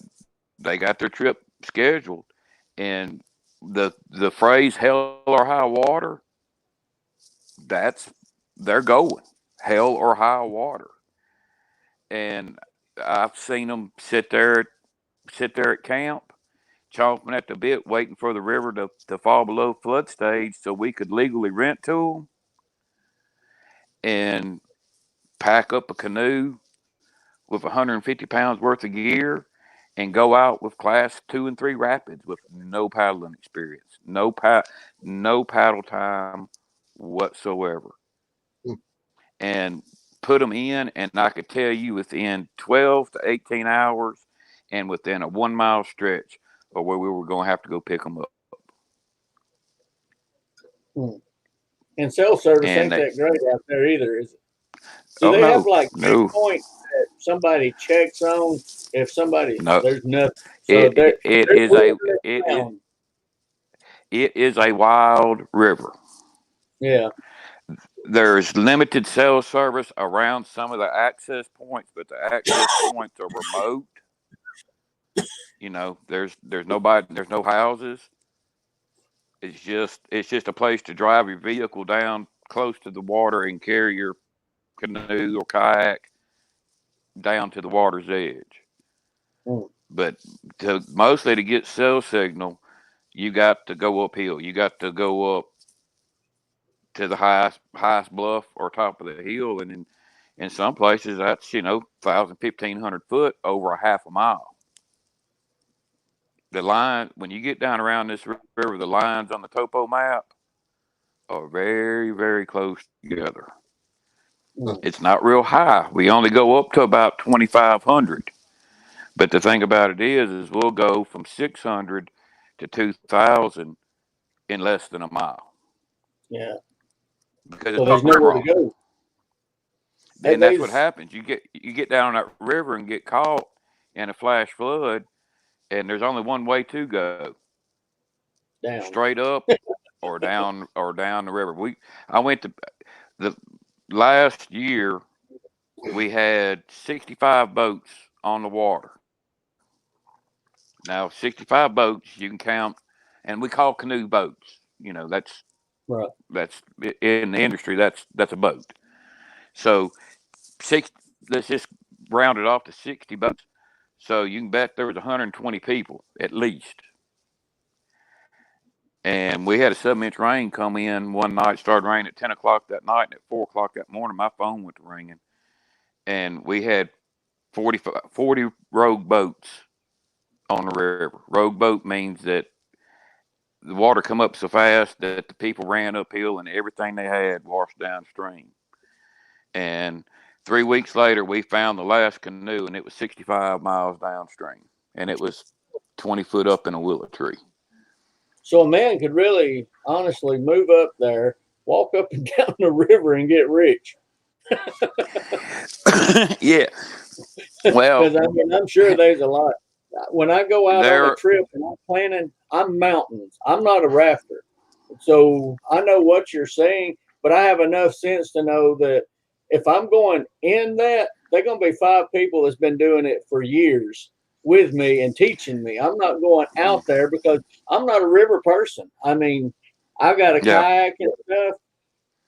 their trip scheduled, and the phrase "hell or high water," that's they're going hell or high water. And I've seen them sit there at camp, chomping at the bit, waiting for the river to fall below flood stage so we could legally rent to them and pack up a canoe with 150 pounds worth of gear and go out with class 2 and 3 rapids with no paddling experience, no paddle time whatsoever, Hmm. and put them in. And I could tell you within 12 to 18 hours and within a 1 mile stretch of where we were going to have to go pick them up. Hmm. And cell service And ain't they, that great out there either, is it? Do oh they have no, like no, checkpoints that somebody checks on if no, there's nothing? So it they're is moving a it is around. it is a wild river. Yeah. There's limited cell service around some of the access points, but the access points are remote. There's nobody, there's no houses. It's just a place to drive your vehicle down close to the water and carry your canoe or kayak down to the water's edge. Hmm. But mostly to get cell signal, you got to go uphill. You got to go up to the highest bluff or top of the hill, and in some places that's 1,000, 1,500 foot over a half a mile. The line, when you get down around this river, the lines on the topo map are very, very close together. Hmm. It's not real high. We only go up to about 2,500. But the thing about it is we'll go from 600 to 2,000 in less than a mile. Yeah. because So it's there's parked nowhere to wrong. go. Then that's what There's happens. You get down on that river and get caught in a flash flood, and there's only one way to go: down. straight up or down the river. I went to the last year. We had 65 boats on the water. Now 65 boats you can count, and we call canoe boats. You know Right. that's in the industry. That's a boat. So six. Let's just round it off to 60 boats. So you can bet there was 120 people at least. And we had a 7-inch rain come in one night. Started raining at 10 o'clock that night, and at 4 o'clock that morning, my phone went to ringing. And we had 40 rogue boats on the river. Rogue boat means that the water come up so fast that the people ran uphill and everything they had washed downstream. And 3 weeks later, we found the last canoe, and it was 65 miles downstream, and it was 20 foot up in a willow tree. So a man could really, honestly, move up there, walk up and down the river, and get rich. Yeah. Well, Because I mean, I'm sure there's a lot. When I go out on a there. trip and I'm planning, I'm mountains. I'm not a rafter, so I know what you're saying. But I have enough sense to know that if I'm going in that, they're going to be 5 people that's been doing it for years with me and teaching me. I'm not going out there because I'm not a river person. I mean, I've got a Yeah. kayak and stuff,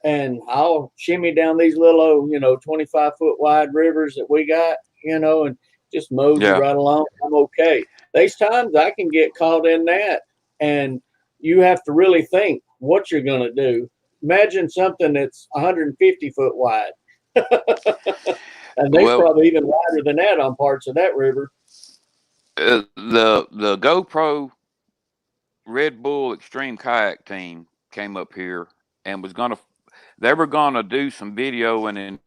and I'll shimmy down these little, 25-foot wide rivers that we got, and just mosey Yeah. right along. I'm okay. There's times I can get caught in that, and you have to really think what you're going to do. Imagine something that's 150 foot wide. And they're Well, probably even wider than that on parts of that river. the GoPro Red Bull Extreme Kayak team came up here and they were gonna do some video and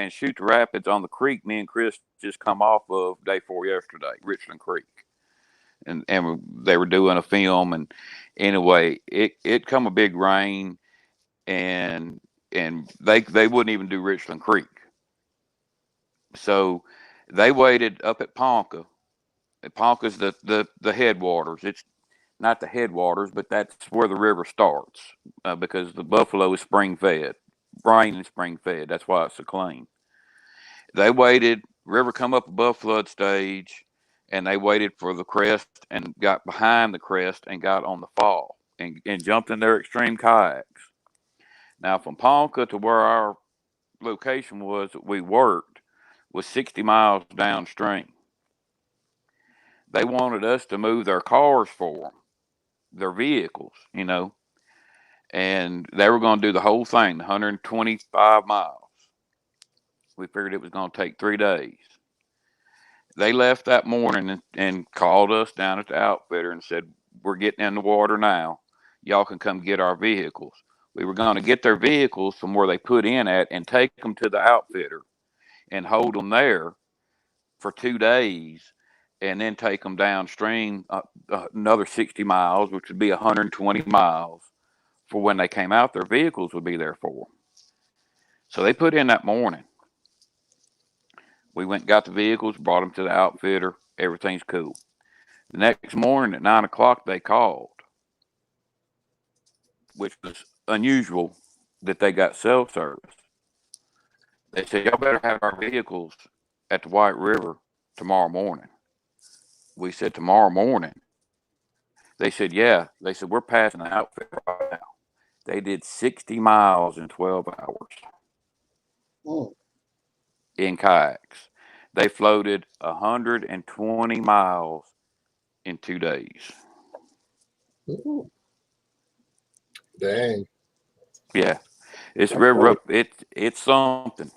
shoot the rapids on the creek me and Chris just come off of day 4 yesterday, Richland Creek, and they were doing a film. And anyway, it come a big rain, and they wouldn't even do Richland Creek, so they waited up at Ponca. Ponca's the headwaters. It's not the headwaters, but that's where the river starts, because the buffalo is spring fed, rain and spring fed. That's why it's so clean. They waited. River come up above flood stage, and they waited for the crest and got behind the crest and got on the fall and jumped in their extreme kayaks. Now from Ponca to where our location was that we worked was 60 miles downstream. They wanted us to move their cars for them, their vehicles, and they were going to do the whole thing, 125 miles. We figured it was going to take 3 days. They left that morning and called us down at the outfitter and said, "We're getting in the water now. Y'all can come get our vehicles." We were going to get their vehicles from where they put in at and take them to the outfitter and hold them there for 2 days, and then take them downstream another 60 miles, which would be 120 miles, for when they came out, their vehicles would be there for them. So they put in that morning. We went and got the vehicles, brought them to the outfitter. Everything's cool. The next morning at 9 o'clock, they called, which was unusual that they got cell service. They said, "Y'all better have our vehicles at the White River tomorrow morning." We said, "Tomorrow morning?" They said, "Yeah." They said, "We're passing the outfit right now." They did 60 miles in 12 hours in kayaks. They floated 120 miles in 2 days. Dang. Yeah, it's river up. It's something.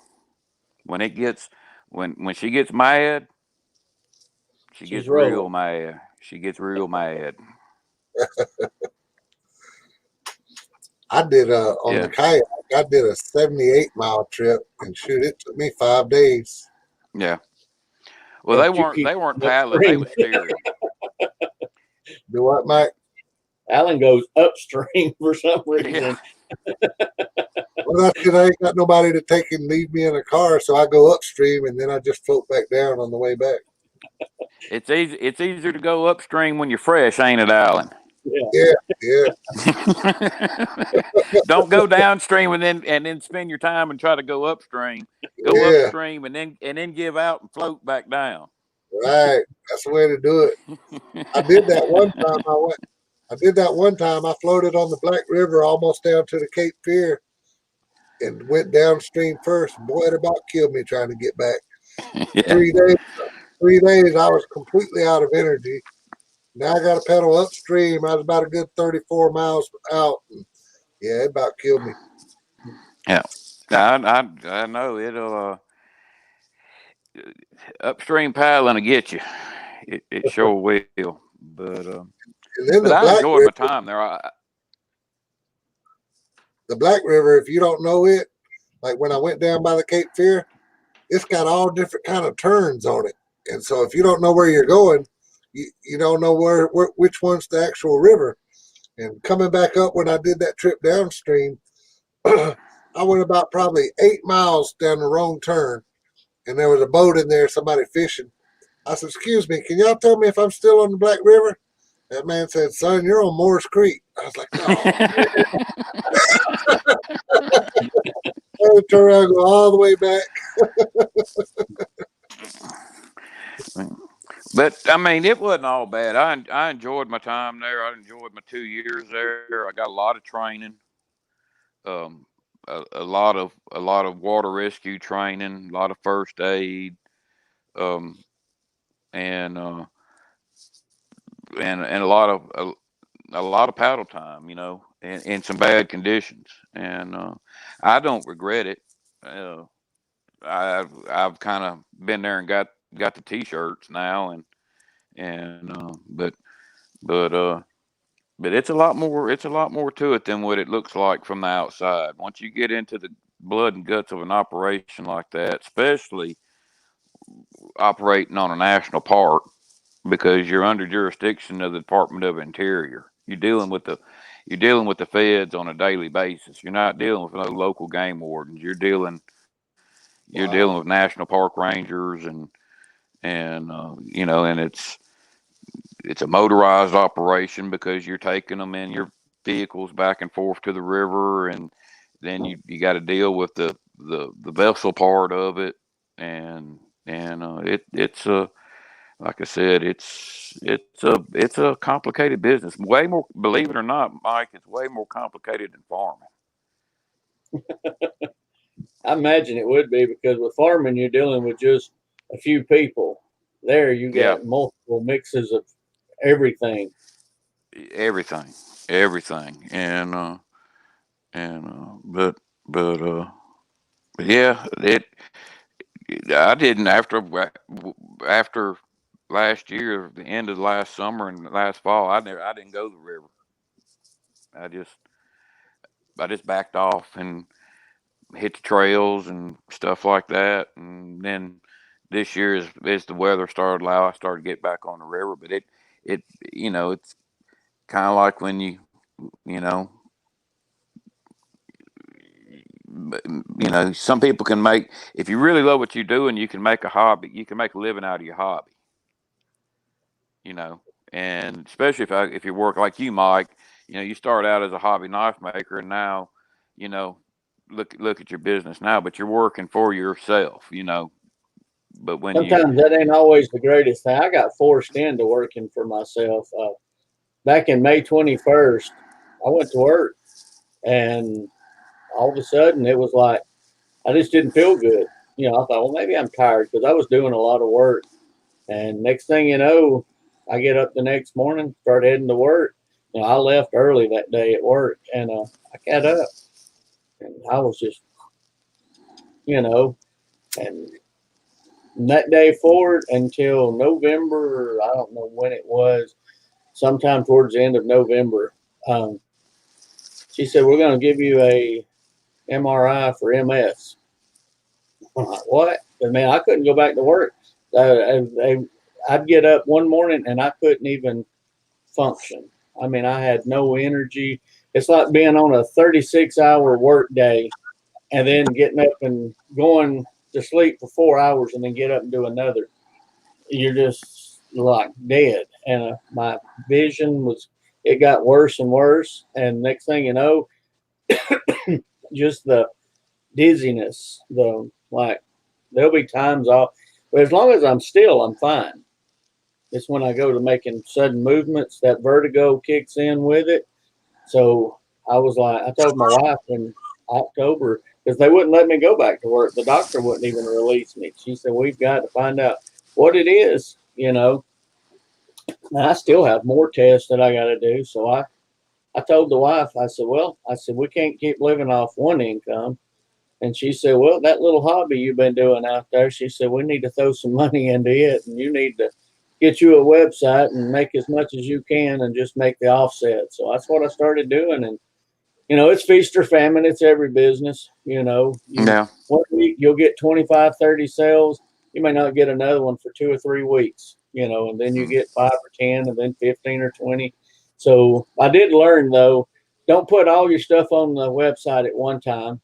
When it gets when she gets mad, she She's gets real rolling. mad. She gets real mad. I did on the Yeah, kayak. I did a 78-mile trip, and shoot, it took me 5 days. yeah. Well, But you they keep weren't paddling. They upstream. was steering. Do what, Mike? Alan goes upstream for some Yeah. reason. Well, that's because I ain't got nobody to take and leave me in a car, so I go upstream and then I just float back down on the way back. It's easy. It's easier to go upstream when you're fresh, ain't it, Alan? Yeah. Yeah, yeah, Don't go downstream and then spend your time and try to go upstream. Go yeah. upstream and then give out and float back down. Right. That's the way to do it. I did that one time. I did that one time. I floated on the Black River almost down to the Cape Fear and went downstream first. Boy, it about killed me trying to get back. Yeah. 3 days. 3 days, I was completely out of energy. Now I got to pedal upstream. I was about a good 34 miles out. And yeah, it about killed me. Yeah. I know it'll upstream paddling will get you. It sure will. And then But I enjoyed my time there. The Black River, if you don't know it, like when I went down by the Cape Fear, it's got all different kind of turns on it. And so if you don't know where you're going, you don't know which one's the actual river. And coming back up when I did that trip downstream, I went about probably 8 miles down the wrong turn, and there was a boat in there, somebody fishing. I said, "Excuse me, can y'all tell me if I'm still on the Black River?" That man said, "Son, you're on Morris Creek." I was like, "Oh." I had to turn around and go all the way back. But I mean, it wasn't all bad. I enjoyed my time there. I enjoyed my 2 years there. I got a lot of training, um, a lot of water rescue training, a lot of first aid, um, and and a lot of paddle time, you know, in some bad conditions. And I don't regret it. Uh, I've kind of been there and got the t-shirts now, and but but it's a lot more. It's a lot more to it than what it looks like from the outside. Once you get into the blood and guts of an operation like that, especially operating on a national park, because you're under jurisdiction of the Department of Interior. You're dealing with the feds on a daily basis. You're not dealing with no local game wardens. You're dealing with national park rangers and you know, and it's a motorized operation because you're taking them in your vehicles back and forth to the river, and then you got to deal with the vessel part of it, and it's a like I said, it's a complicated business. Way more, believe it or not, Mike, it's way more complicated than farming. I imagine it would be because with farming, you're dealing with just a few people. There, you Yeah, got multiple mixes of everything. everything, everything, and but but yeah, it. I didn't after last year, the end of last summer and last fall. I didn't go to the river. I just I just backed off and hit the trails and stuff like that. And then this year, as the weather started low, I started to get back on the river. But it you know, it's kind of like when you know, you know, some people can make, if you really love what you do and you can make a hobby, you can make a living out of your hobby, you know. And especially if you work like you, Mike, you know, you start out as a hobby knife maker, and now, you know, look at your business now, but you're working for yourself, you know. But when you Sometimes that ain't always the greatest thing. I got forced into working for myself. Back in May 21st, I went to work, and all of a sudden it was like I just didn't feel good. You know, I thought, well, maybe I'm tired because I was doing a lot of work. And next thing you know, I get up the next morning, start heading to work. You know, I left early that day at work, and I got up, and I was just, you know, and that day forward until November, I don't know when it was, sometime towards the end of November, um, she said, we're going to give you a MRI for MS. I'm like, what? I mean, I couldn't go back to work. I'd get up one morning and I couldn't even function. I mean, I had no energy. It's like being on a 36-hour work day and then getting up and going to sleep for 4 hours and then get up and do another. You're just like dead. And my vision it got worse and worse. And next thing you know, just the dizziness, there'll be times but as long as I'm still, I'm fine. It's when I go to making sudden movements that vertigo kicks in with it. So I told my wife in October, because they wouldn't let me go back to work. The doctor wouldn't even release me. She said, we've got to find out what it is, Now, I still have more tests that I got to do. So I told the wife, I said, we can't keep living off one income. And she said, well, that little hobby you've been doing out there, she said, we need to throw some money into it. And you need to get you a website and make as much as you can and just make the offset. So that's what I started doing. And, it's feast or famine. It's every business, Yeah. 1 week you'll get 25, 30 sales. You may not get another one for 2 or 3 weeks, and then you get 5 or 10 and then 15 or 20. So I did learn, though, don't put all your stuff on the website at one time,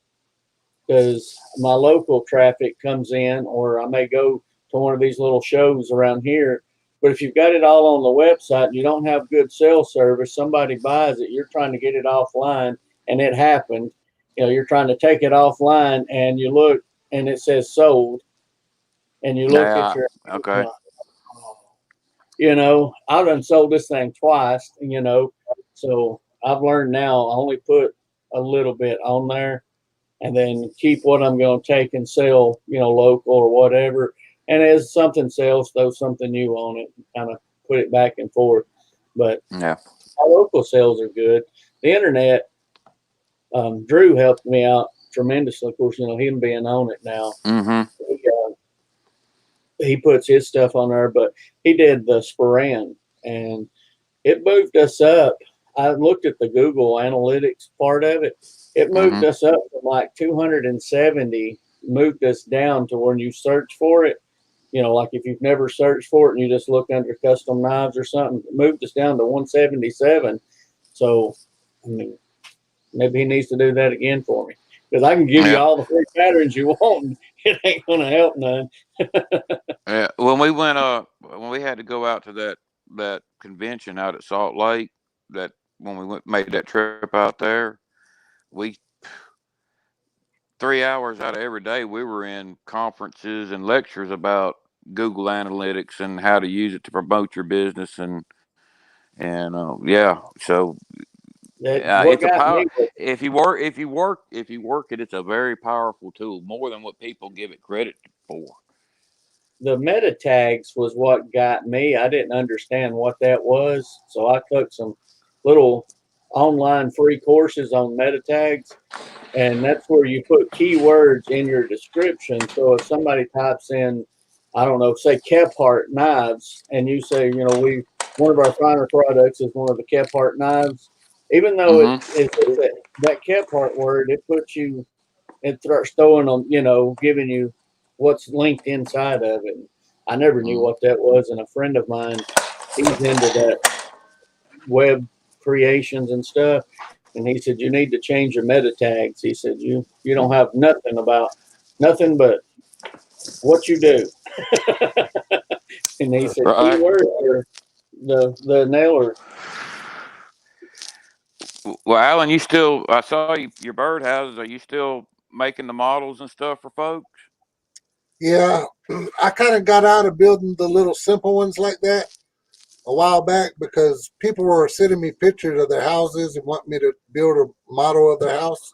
because my local traffic comes in, or I may go to one of these little shows around here. But if you've got it all on the website and you don't have good cell service, somebody buys it, you're trying to get it offline, and it happened. You're trying to take it offline and you look and it says sold, and you look at Yeah. your, Okay. I done sold this thing twice, so I've learned now I only put a little bit on there, and then keep what I'm going to take and sell, local or whatever. And as something sells, throw something new on it and kind of put it back and forth. But Yeah. our local sales are good. The internet, Drew helped me out tremendously. Of course, him being on it now, Mm-hmm. he puts his stuff on there, but he did the Sporan, and it moved us up. I looked at the Google Analytics part of it. It moved Mm-hmm. us up from like 270, moved us down to when you search for it. Like if you've never searched for it and you just look under custom knives or something, it moved us down to 177. So, I mean, maybe he needs to do that again for me, because I can give you Yeah. all the free patterns you want. And it ain't going to help none. Yeah. When we had to go out to that convention out at Salt Lake, that when we made that trip out there, we 3 hours out of every day we were in conferences and lectures about Google Analytics and how to use it to promote your business, and yeah, so What it's a got power. me was If you work it, it's a very powerful tool, more than what people give it credit for. the meta tags was what got me. I didn't understand what that was, so I took some little online free courses on meta tags, and that's where you put keywords in your description. So if somebody types in, I don't know, say Kephart knives, and you say, one of our finer products is one of the Kephart knives, even though Mm-hmm. it's that Kephart word, it starts throwing them, giving you what's linked inside of it. I never knew Mm. what that was, and a friend of mine, he's into that web creations and stuff, and he said you need to change your meta tags. He said you don't have nothing but what you do, and he said Right. keywords are the nailer. Well, Alan, I saw your birdhouses. Are you still making the models and stuff for folks? Yeah, I kind of got out of building the little simple ones like that a while back because people were sending me pictures of their houses and want me to build a model of their house.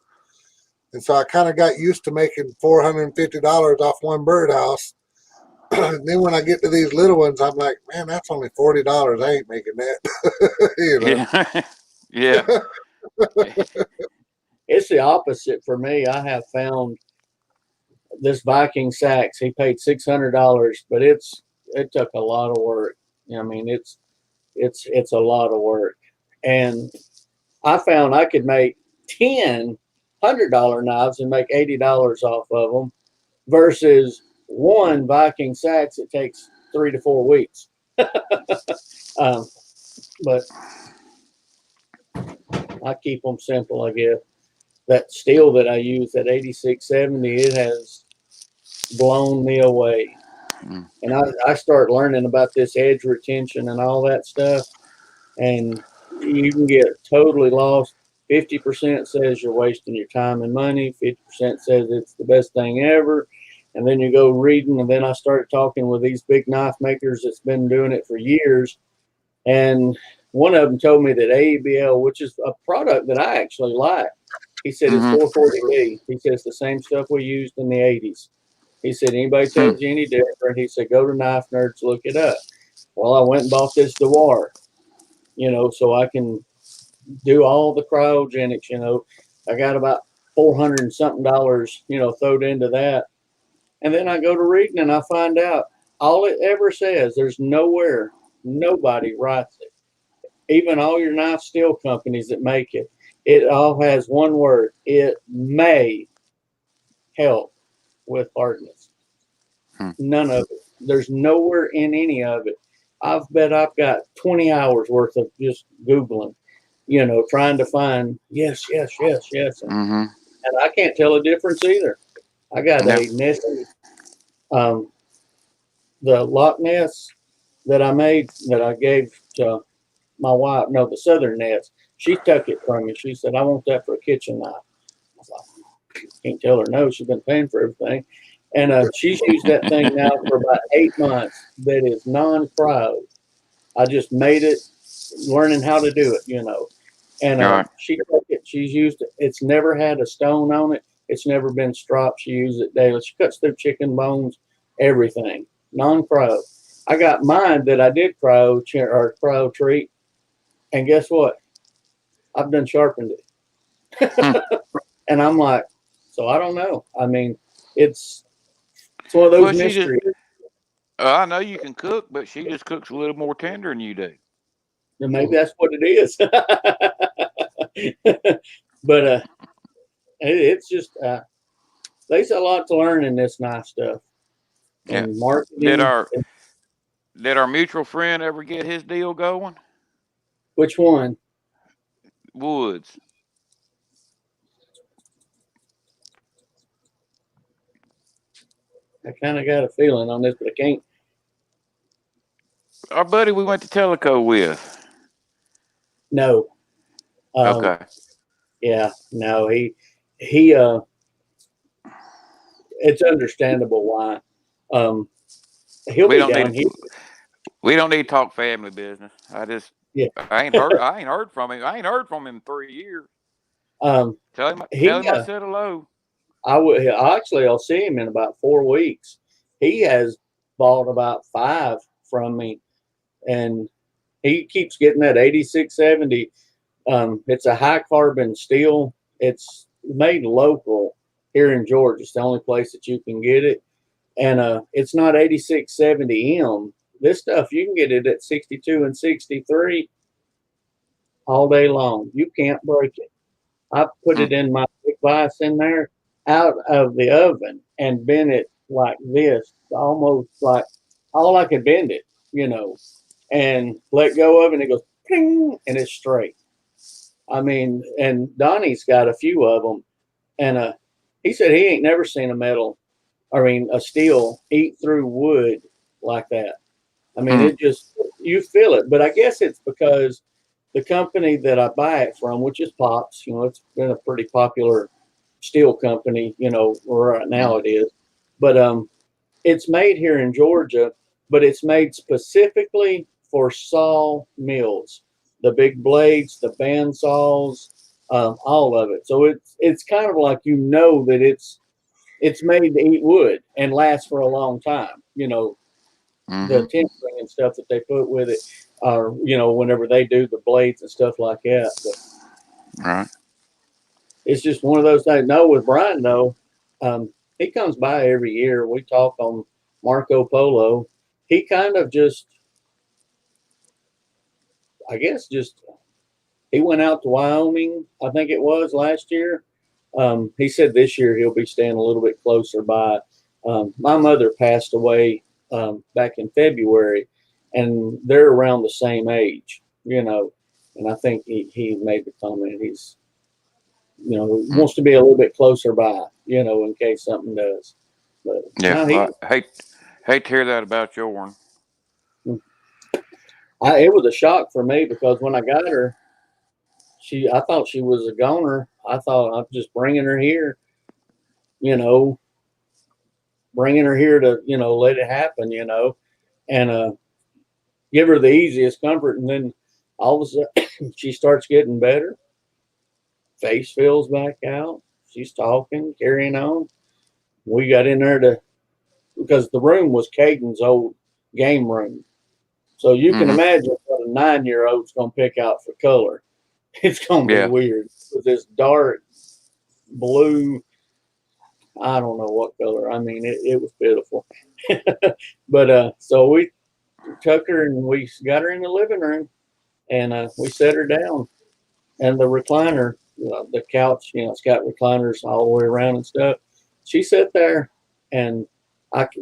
And so I kind of got used to making $450 off one birdhouse. Then when I get to these little ones, I'm like, man, that's only $40. I ain't making that, Yeah. Yeah. It's the opposite for me. I have found this Viking Sachs. He paid $600, but it took a lot of work. I mean, it's a lot of work, and I found I could make 10 $100 knives and make $80 off of them, versus one Viking Sachs. It takes 3 to 4 weeks. But I keep them simple, I guess. that steel that I use, that 8670, it has blown me away. Mm. And I start learning about this edge retention and all that stuff, and you can get totally lost. 50% says you're wasting your time and money. 50% says it's the best thing ever. And then you go reading, and then I started talking with these big knife makers that's been doing it for years. And one of them told me that AEBL, which is a product that I actually like, he said it's Mhm. 440B. He says the same stuff we used in the 80s. He said, anybody tells you any different, he said, go to Knife Nerds, look it up. Well, I went and bought this Dewar, so I can do all the cryogenics. I got about 400 and something dollars, thrown into that. And then I go to reading and I find out all it ever says, there's nowhere, nobody writes it. Even all your knife steel companies that make it, it all has one word. It may help with hardness. Hmm. None of it. There's nowhere in any of it. I've bet I've got 20 hours worth of just Googling, trying to find yes. Mhm. And I can't tell a difference either. I got Yeah. a Nessie, the Loch Ness that I made that I gave to my wife. No, the Southern Ness. She took it from me. She said, I want that for a kitchen knife. I was like, can't tell her no. She's been paying for everything. And she's used that thing now for about 8 months. That is non-cryo. I just made it, learning how to do it. And All right. she took it. She's used it. It's never had a stone on it. It's never been stropped. She uses it daily. She cuts through chicken bones, everything. Non-cryo. I got mine that I did cryo treat. And guess what? I've done sharpened it. Hmm. And I'm like, so I don't know. I mean, it's one of those Well, she just. mysteries. I know you can cook, but she just cooks a little more tender than you do. And maybe that's what it is. But it's just there's a lot to learn in this knife stuff Yeah. and Did marketing. our did our mutual friend ever get his deal going? Which one? Woods. I kind of got a feeling on this, but I can't. Our buddy we went to Teleco with. No. Okay. Yeah. No. He. It's understandable why. Um. He'll We be don't down need here. we don't need to talk family business. Yeah. I ain't heard from him. I ain't heard from him in 3 years. Um. Tell He. him I said hello. I'll see him in about 4 weeks. He has bought about 5 from me, and he keeps getting that 8670. It's a high carbon steel. It's made local here in Georgia. It's the only place that you can get it, and it's not 8670M. This stuff you can get it at 62 and 63 all day long. You can't break it. I put Hmm. it in my big vise in there, out of the oven, and bend it like this, almost like all I could bend it, and let go of it, and it goes ping, and it's straight. I mean, and Donnie's got a few of them, and he said he ain't never seen a steel eat through wood like that. I mean, Hmm. it just, you feel it. But I guess it's because the company that I buy it from, which is Pops, it's been a pretty popular steel company, right now it is. But it's made here in Georgia, but it's made specifically for saw mills, the big blades, the band saws, all of it. So it's kind of like that it's made to eat wood and last for a long time. The Mm-hmm. tempering and stuff that they put with it, or whenever they do the blades and stuff like that. But Right. it's just one of those things. No, with Brian though, he comes by every year. We talk on Marco Polo. He kind of just, I guess, he went out to Wyoming. I think it was last year. He said this year he'll be staying a little bit closer by. My mother passed away back in February, and they're around the same age, And I think he made the comment wants to be a little bit closer by, in case something does. But Yeah, no, well, I hate to hear that about your one. It was a shock for me because when I got her, I thought she was a goner. I thought I'm just bringing her here, bringing her here to, let it happen, and give her the easiest comfort. And then all of a sudden she starts getting better. Face fills back out. She's talking, carrying on. We got in there because the room was Caden's old game room. So you can imagine what a 9-year-old's going to pick out for color. It's going to be weird with this dark blue. I don't know what color. I mean, it was pitiful. But so we took her and we got her in the living room and we set her down. And the recliner, the couch, it's got recliners all the way around and stuff. She sat there and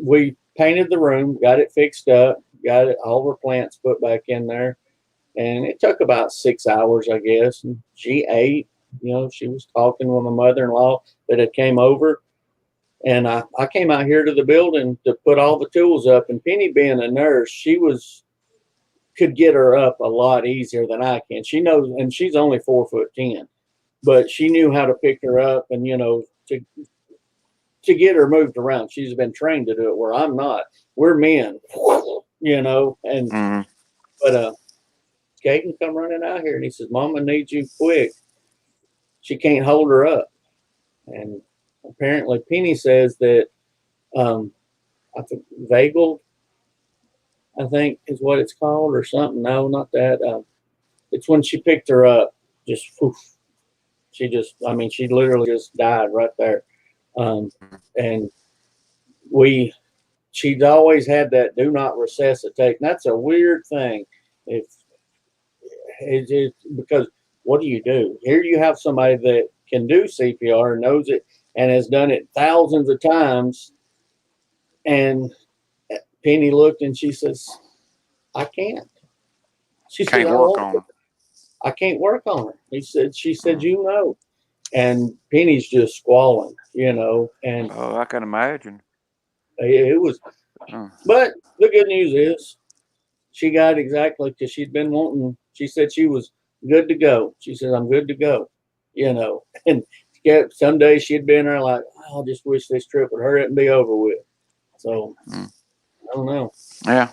we painted the room, got it fixed up, got all her plants put back in there. And it took about 6 hours, I guess. And she ate, she was talking with my mother-in-law that had came over. And I came out here to the building to put all the tools up. And Penny being a nurse, could get her up a lot easier than I can. She knows, and she's only 4'10", but she knew how to pick her up and, to get her moved around. She's been trained to do it where I'm not. We're men, and, but, Caden come running out here and he says, Mama needs you quick. She can't hold her up. And apparently Penny says that, I think vagal, I think is what it's called or something. No, not that. It's when she picked her up, just poof. She literally just died right there. And she'd always had that do not resuscitate. And that's a weird thing. If it's because what do? Here you have somebody that can do CPR and knows it and has done it thousands of times. And Penny looked and she says, I can't. She said, I can't work on her. She said, and Penny's just squalling, and I can imagine. It was, but the good news is she got exactly because she'd been wanting. She said she was good to go. She said, I'm good to go, and some days she'd been there like, I just wish this trip would hurry up and be over with. So I don't know. Yeah.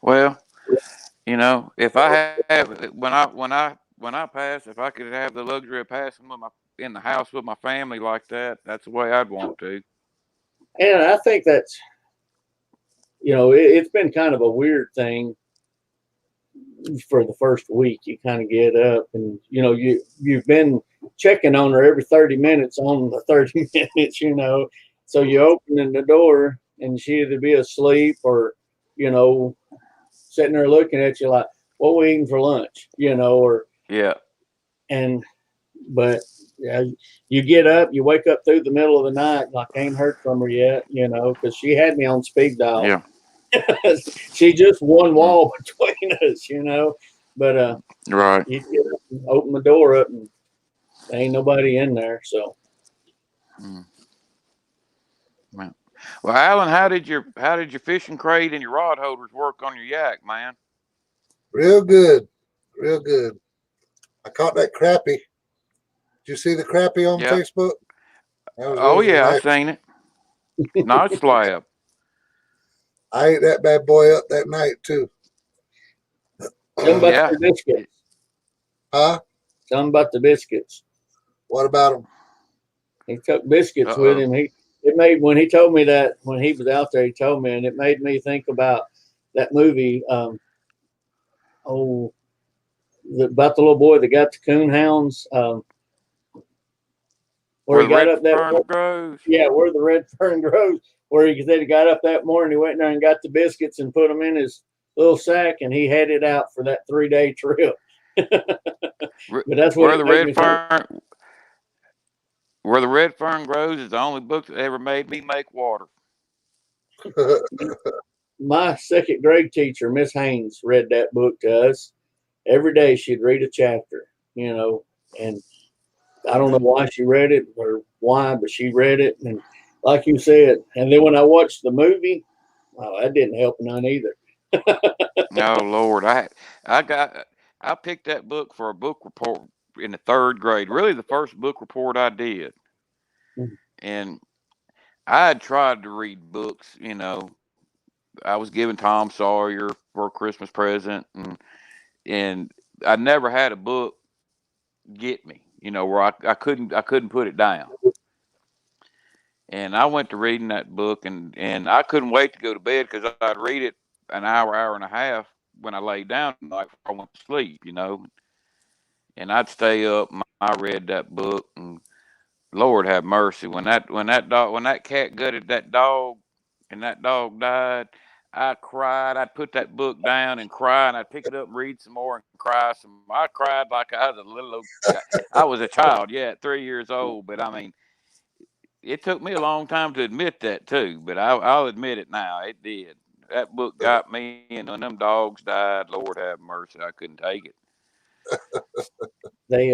Well, if I have when I pass, if I could have the luxury of passing in the house with my family like that, that's the way I'd want to. And I think that's, it's been kind of a weird thing for the first week. You kind of get up and, you've been checking on her every 30 minutes on the 30 minutes, so you open the door and she either be asleep or, sitting there looking at you like, what we eating for lunch, or but you get up, you wake up through the middle of the night, like I ain't heard from her yet, because she had me on speed dial. Yeah. She just one wall between us, but right. You get up and open the door up and there ain't nobody in there, so. Well, Alan, how did your fishing crate and your rod holders work on your yak, man? Real good. I caught that crappie. Did you see the crappie on Facebook? Oh yeah, I seen it. Nice slab. I ate that bad boy up that night too. Tell them about the biscuits. Huh? Tell them about the biscuits. What about them? He took biscuits with him. When he told me that when he was out there, he told me, and it made me think about that movie. About the little boy that got the coon hounds. Where he got up that grows. Yeah, where the red fern grows. Where he said he got up that morning, he went there and got the biscuits and put them in his little sack, and he headed out for that 3-day trip. But that's what where the red fern. Where the Red Fern Grows is the only book that ever made me make water. My second grade teacher, Miss Haynes, read that book to us. Every day she'd read a chapter, and I don't know why she read it or why, but she read it. And like you said, and then when I watched the movie, oh, that didn't help none either. Oh Lord, I got I picked that book for a book report in the third grade. Really, the first book report I did, and I had tried to read books. I was given Tom Sawyer for a Christmas present, and I never had a book get me. Where I couldn't put it down. And I went to reading that book, and I couldn't wait to go to bed because I'd read it an hour and a half when I laid down at night before I went to sleep. And I'd stay up. I read that book, and Lord have mercy, when that cat gutted that dog, and that dog died, I cried. I'd put that book down and cry, and I'd pick it up and read some more and cry some. I cried like I was a little old guy. I was a child, yeah, at 3 years old, but I mean, it took me a long time to admit that too, but I'll admit it now. It did. That book got me, and when them dogs died, Lord have mercy, I couldn't take it. They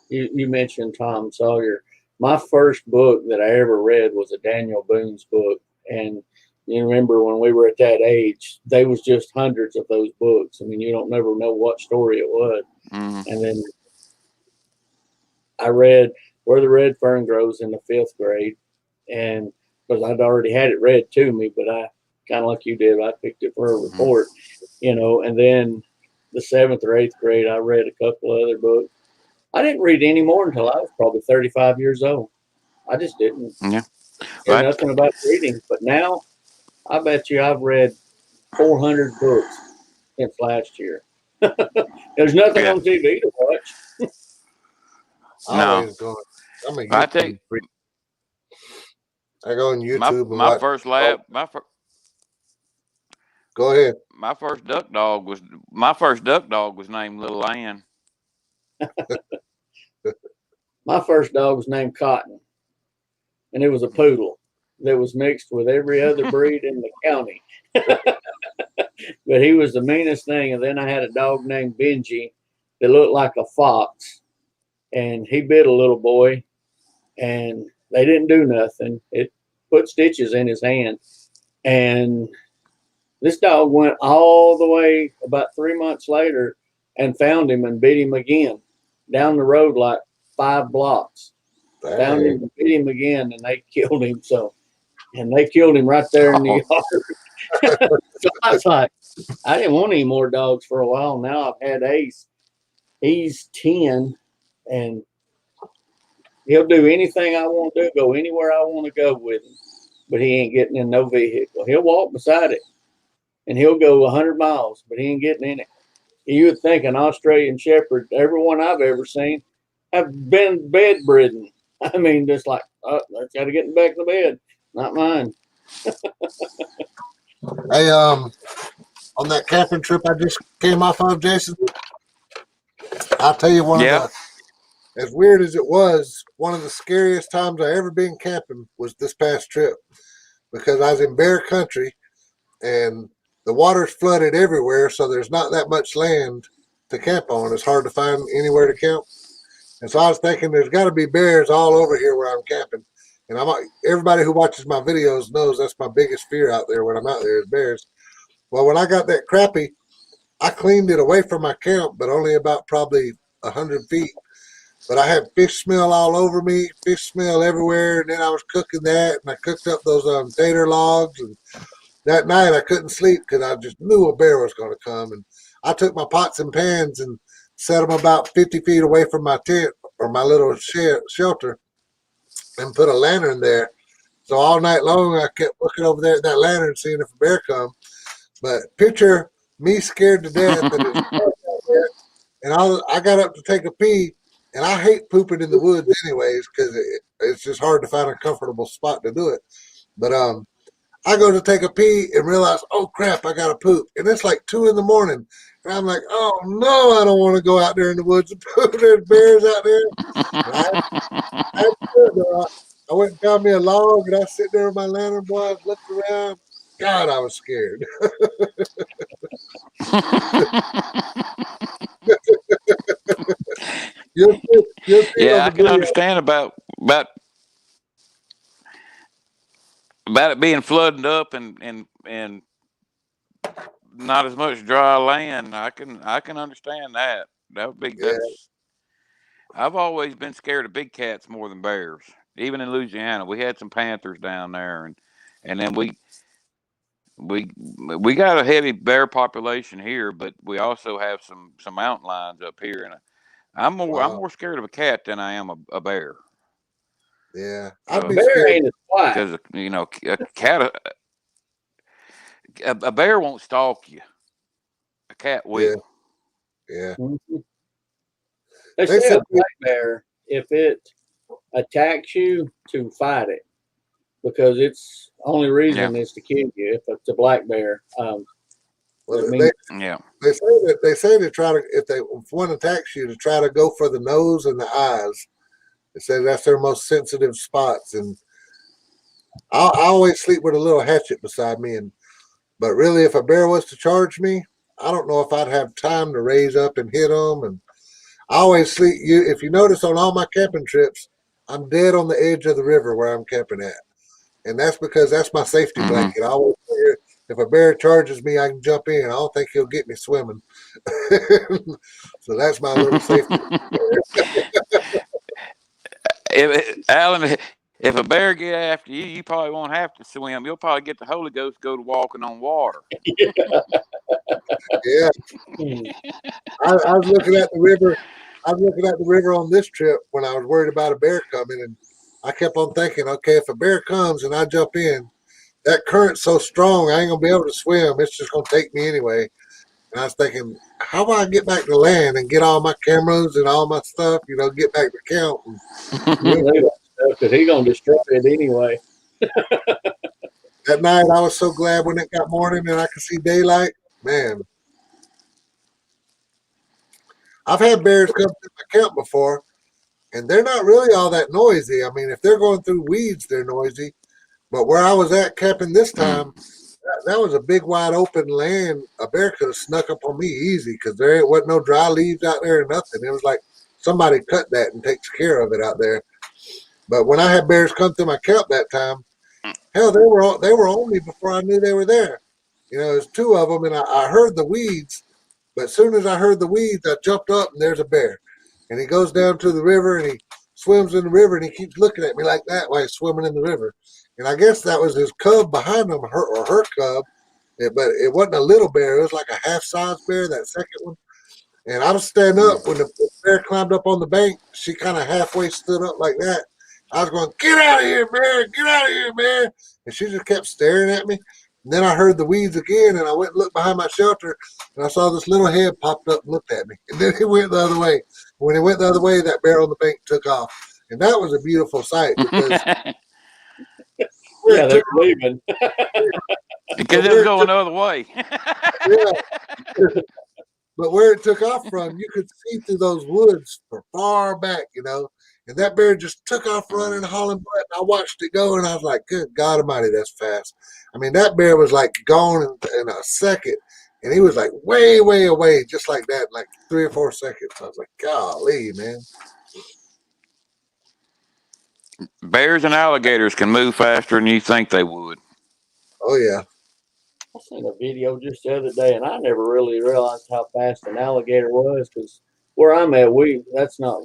you mentioned Tom Sawyer. My first book that I ever read was a Daniel Boone's book, and you remember when we were at that age, they was just hundreds of those books. I mean, you don't never know what story it was. Mm-hmm. And then I read Where the Red Fern Grows in the fifth grade, and because I'd already had it read to me, but I kind of like you did, I picked it for a report, And then the seventh or eighth grade, I read a couple of other books. I didn't read any more until I was probably 35 years old. I just didn't Yeah. care nothing about reading. But now, I bet you I've read 400 books since last year. There's nothing on TV to watch. Always going. I'm a I think YouTube freak. I go on YouTube my and my watch. first lab, Go ahead. my first duck dog was named Little Ann. My first dog was named Cotton, and it was a poodle that was mixed with every other breed in the county. But he was the meanest thing. And then I had a dog named Benji that looked like a fox, and he bit a little boy, and they didn't do nothing. It put stitches in his hand, and this dog went all the way about 3 months later and found him and beat him again down the road like 5 blocks. Dang. Found him and beat him again, and they killed him. And they killed him right there in the yard. So I was like, I didn't want any more dogs for a while. Now I've had Ace. He's 10, and he'll do anything I want to do, go anywhere I want to go with him. But he ain't getting in no vehicle. He'll walk beside it, and he'll go 100 miles, but he ain't getting in it. You would think an Australian Shepherd, everyone I've ever seen, have been bedridden. I mean, just like, oh, let's got to get back to bed. Not mine. Hey, on that camping trip I just came off of, Jason, I'll tell you as weird as it was, one of the scariest times I ever been camping was this past trip, because I was in bear country and the water's flooded everywhere, so there's not that much land to camp on. It's hard to find anywhere to camp. And so I was thinking there's got to be bears all over here where I'm camping. And everybody who watches my videos knows that's my biggest fear out there when I'm out there is bears. Well, when I got that crappie, I cleaned it away from my camp, but only about probably 100 feet. But I had fish smell all over me, fish smell everywhere. And then I was cooking that, and I cooked up those tater logs. And that night I couldn't sleep because I just knew a bear was going to come. And I took my pots and pans and set them about 50 feet away from my tent or my little shelter and put a lantern there. So all night long I kept looking over there at that lantern, seeing if a bear come. But picture me scared to death, and I got up to take a pee, and I hate pooping in the woods anyways because it's just hard to find a comfortable spot to do it. But I go to take a pee and realize, oh crap, I got to poop, and it's like 2 a.m. and I'm like, oh no, I don't want to go out there in the woods and poop. There's bears out there. I went and found me a log, and I sit there with my lantern, boy. I looked around. God, I was scared. You'll see it on Yeah, the I can video. understand about it being flooded up and not as much dry land. I can understand that. That would be Yeah, that's. I've always been scared of big cats more than bears. Even in Louisiana, we had some panthers down there, and then we got a heavy bear population here, but we also have some mountain lions up here, and I'm wow. more scared of a cat than I am a bear. Yeah, I'd A be bear scared. ain't as quiet. Because a cat, a bear won't stalk you. A cat Yeah, will. yeah. Mhm. They They say said, a black bear, if it attacks you, to fight it because its only Yeah, reason is to kill you. If it's a black bear, well, I mean, yeah. they say they try to if one attacks you to try to go for the nose and the eyes. They say that's their most sensitive spots, and I always sleep with a little hatchet beside me. And but really, if a bear was to charge me, I don't know if I'd have time to raise up and hit them. And I always sleep. If you notice on all my camping trips, I'm dead on the edge of the river where I'm camping at, and that's because that's my safety Hmm. blanket. I always figure if a bear charges me, I can jump in. I don't think he'll get me swimming. So that's my little safety. Alan, if a bear get after you, you probably won't have to swim. You'll probably get the Holy Ghost to go to walking on water. Yeah, hmm, I was looking at the river. I was looking at the river on this trip when I was worried about a bear coming, and I kept on thinking, okay, if a bear comes and I jump in, that current's so strong, I ain't gonna be able to swim. It's just gonna take me anyway. And I was thinking, how do I get back to land and get all my cameras and all my stuff? Get back to camp. And you leave that stuff because he's gonna destroy it anyway. that night, I was so glad when it got morning and I could see daylight. Man, I've had bears come to my camp before, and they're not really all that noisy. I mean, if they're going through weeds, they're noisy. But where I was at camping this Mm. time, that was a big, wide open land. A bear could have snuck up on me easy because there wasn't no dry leaves out there or nothing. It was like somebody cut that and takes care of it out there. But when I had bears come through my camp that time, hell, they were on me before I knew they were there. There's two of them, and I heard the weeds. But as soon as I heard the weeds, I jumped up and there's a bear, and he goes down to the river and he swims in the river and he keeps looking at me like that while he's swimming in the river. And I guess that was his cub behind him, her cub. But it wasn't a little bear; it was like a half-size bear. That second one. And I was standing up when the bear climbed up on the bank. She kind of halfway stood up like that. I was going, "Get out of here, bear! Get out of here, bear!" And she just kept staring at me. And then I heard the weeds again, and I went and looked behind my shelter, and I saw this little head popped up and looked at me. And then it went the other way. When it went the other way, that bear on the bank took off, and that was a beautiful sight because where Yeah, it they're took, leaving. Because but it was where it going took, the other way. yeah, but where it took off from, you could see through those woods for far back. And that bear just took off running, hauling butt. And I watched it go, and I was like, "Good God Almighty, that's fast!" I mean, that bear was like gone in a second, and he was like way, way away, just like that, like 3 or 4 seconds. I was like, "Golly, man!" Bears and alligators can move faster than you think they would. Oh yeah, I seen a video just the other day, and I never really realized how fast an alligator was because where I'm at, that's not.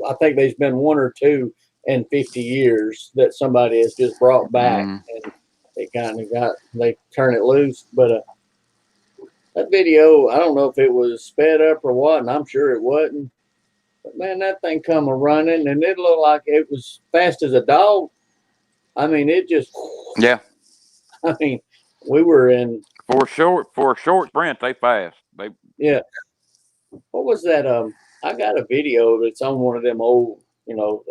I think there's been one or two in 50 years that somebody has just brought back, Mm. and they turn it loose. But that video, I don't know if it was sped up or what, and I'm sure it wasn't. But man, that thing come a running, and it looked like it was fast as a dog. I mean, it just. Yeah, I mean, we were in. for a short sprint, they fast. They Yeah, what was that? I got a video that's on one of them old, the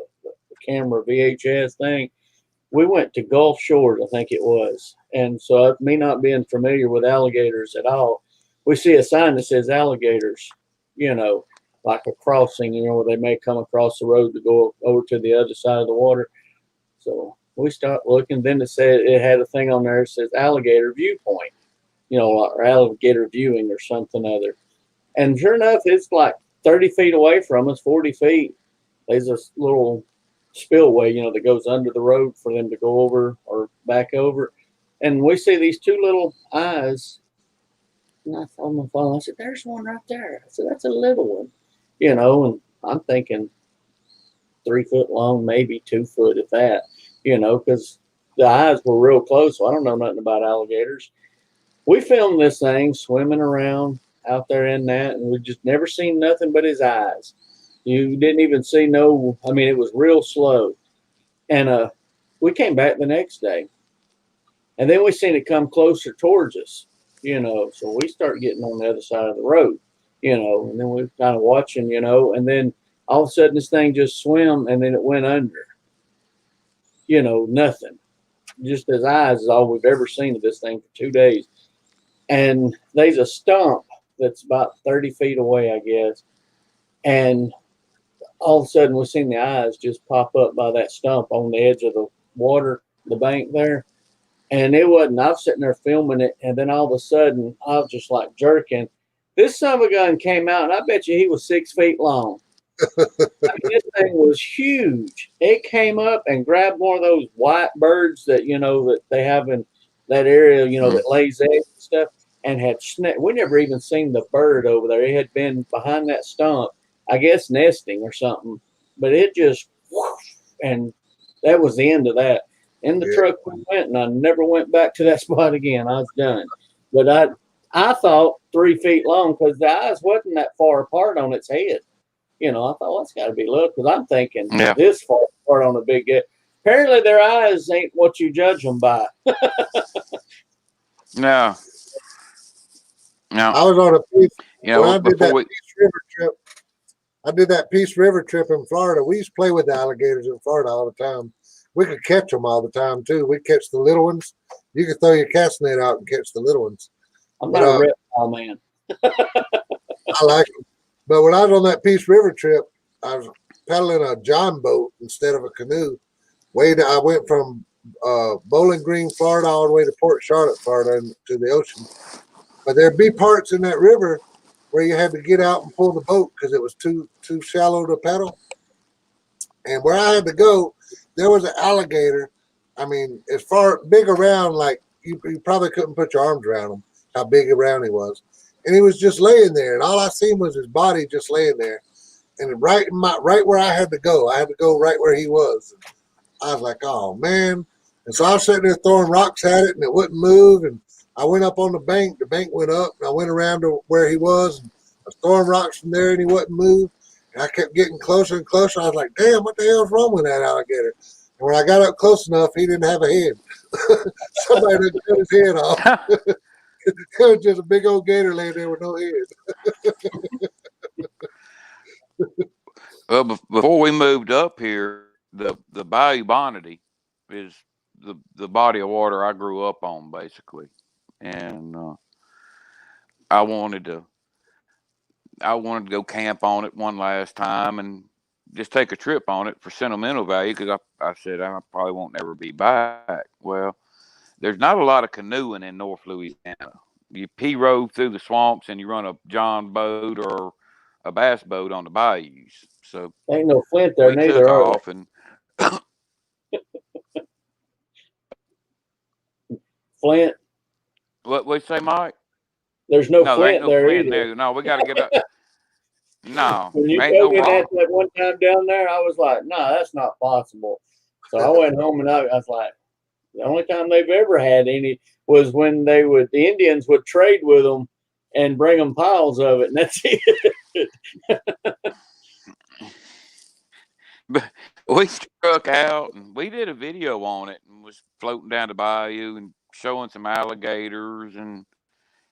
camera VHS thing. We went to Gulf Shores, I think it was, and so me not being familiar with alligators at all, we see a sign that says alligators, like a crossing, where they may come across the road to go over to the other side of the water. So we start looking. Then it had a thing on there that says alligator viewpoint, or alligator viewing or something other. And sure enough, it's like 30 feet away from us, 40 feet. there's this little spillway, that goes under the road for them to go over or back over. And we see these two little eyes. And I on my phone, I said, "There's one right there." I said, "That's a little one," and I'm thinking 3 foot long, maybe 2 foot if that, because the eyes were real close. So I don't know nothing about alligators. We filmed this thing swimming around out there in that, and we just never seen nothing but his eyes. You didn't even see no. I mean, it was real slow. And we came back the next day, and then we seen it come closer towards us. So we start getting on the other side of the road. And then we're kind of watching. And then all of a sudden this thing just swam, and then it went under. Nothing. Just his eyes is all we've ever seen of this thing for 2 days. And there's a stump that's about 30 feet away, I guess. And all of a sudden we seen the eyes just pop up by that stump on the edge of the water, the bank there. And it wasn't, I was sitting there filming it, and then all of a sudden I was just like jerking. This son of a gun came out, and I bet you he was 6 feet long. I mean, this thing was huge. It came up and grabbed one of those white birds that that they have in that area, that lays eggs and stuff, and had we never even seen the bird over there. It had been behind that stump, I guess nesting or something. But it just whoosh, and that was the end of that. In the truck we went, and I never went back to that spot again. I was done. But I thought 3 feet long because the eyes wasn't that far apart on its head. I thought, well, that's got to be little, because I'm thinking this far apart on a big head. Apparently their eyes ain't what you judge them by. No. I was on a Peace. When I did that Peace River trip, I did that Peace River trip in Florida. We used to play with the alligators in Florida all the time. We could catch them all the time too. We catch the little ones. You could throw your cast net out and catch the little ones. I'm not a reptile man. I like them. But when I was on that Peace River trip, I was paddling a john boat instead of a canoe. I went from Bowling Green, Florida, all the way to Port Charlotte, Florida, and to the ocean. But there'd be parts in that river where you had to get out and pull the boat because it was too shallow to paddle. And where I had to go, there was an alligator. I mean, as big around, like you probably couldn't put your arms around him, how big around he was. And he was just laying there, and all I seen was his body just laying there. And right where I had to go right where he was. And I was like, oh man. And so I was sitting there throwing rocks at it, and it wouldn't move. And I went up on the bank went up, and I went around to where he was, and I was throwing rocks from there, and he wouldn't move. And I kept getting closer and closer. I was like, damn, what the hell's wrong with that alligator? And when I got up close enough, he didn't have a head. Somebody had cut his head off. It was just a big old gator laying there with no head. Well, before we moved up here, the Bayou Bonity is the body of water I grew up on, basically, and I wanted to go camp on it one last time and just take a trip on it for sentimental value, because I said I probably won't never be back. Well, there's not a lot of canoeing in North Louisiana. You rove through the swamps and you run a john boat or a bass boat on the bayous. So ain't no Flint there we neither. took off and Flint. what we say, Mike? There's no There Flint ain't no there Flint either. there. No, we got to get up. No, When you ain't told no me rock. that one time down there, I was like, no, that's not possible. So I went home, and I was like, the only time they've ever had any was when the Indians would trade with them and bring them piles of it, and that's it. But we struck out and we did a video on it and was floating down the bayou and showing some alligators and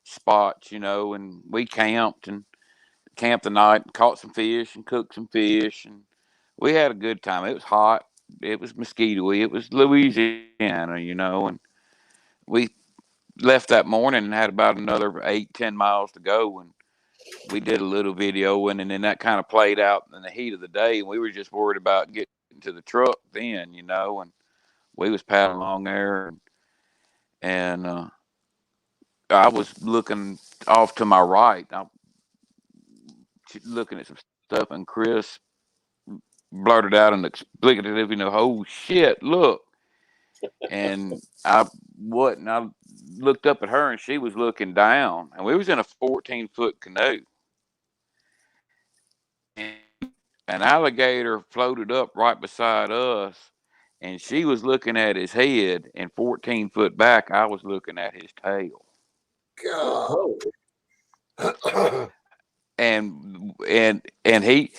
spots, and we camped the night and caught some fish and cooked some fish, and we had a good time. It was hot. It was mosquito-y. It was Louisiana, and we left that morning and had about another 8-10 miles to go, and we did a little video, and then that kind of played out in the heat of the day, and we were just worried about getting to the truck then, and we was paddling along there, and I was looking off to my right. I'm looking at some stuff, and Chris blurted out and explicative, oh shit, look. And I looked up at her and she was looking down, and we was in a 14-foot canoe. And an alligator floated up right beside us, and she was looking at his head, and 14 foot back, I was looking at his tail. God. And he,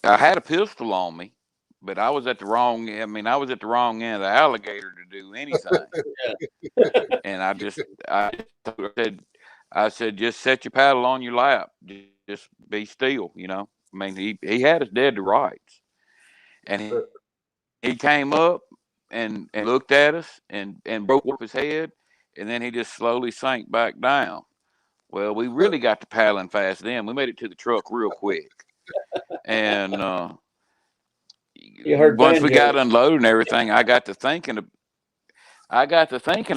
I had a pistol on me, but I was at the wrong end of the alligator to do anything. And I said, just set your paddle on your lap. Just be still, I mean, he had us dead to rights. And he came up and looked at us and broke up his head, and then he just slowly sank back down. Well, we really got to paddling fast then. We made it to the truck real quick. And once we got unloaded and everything, I got to thinking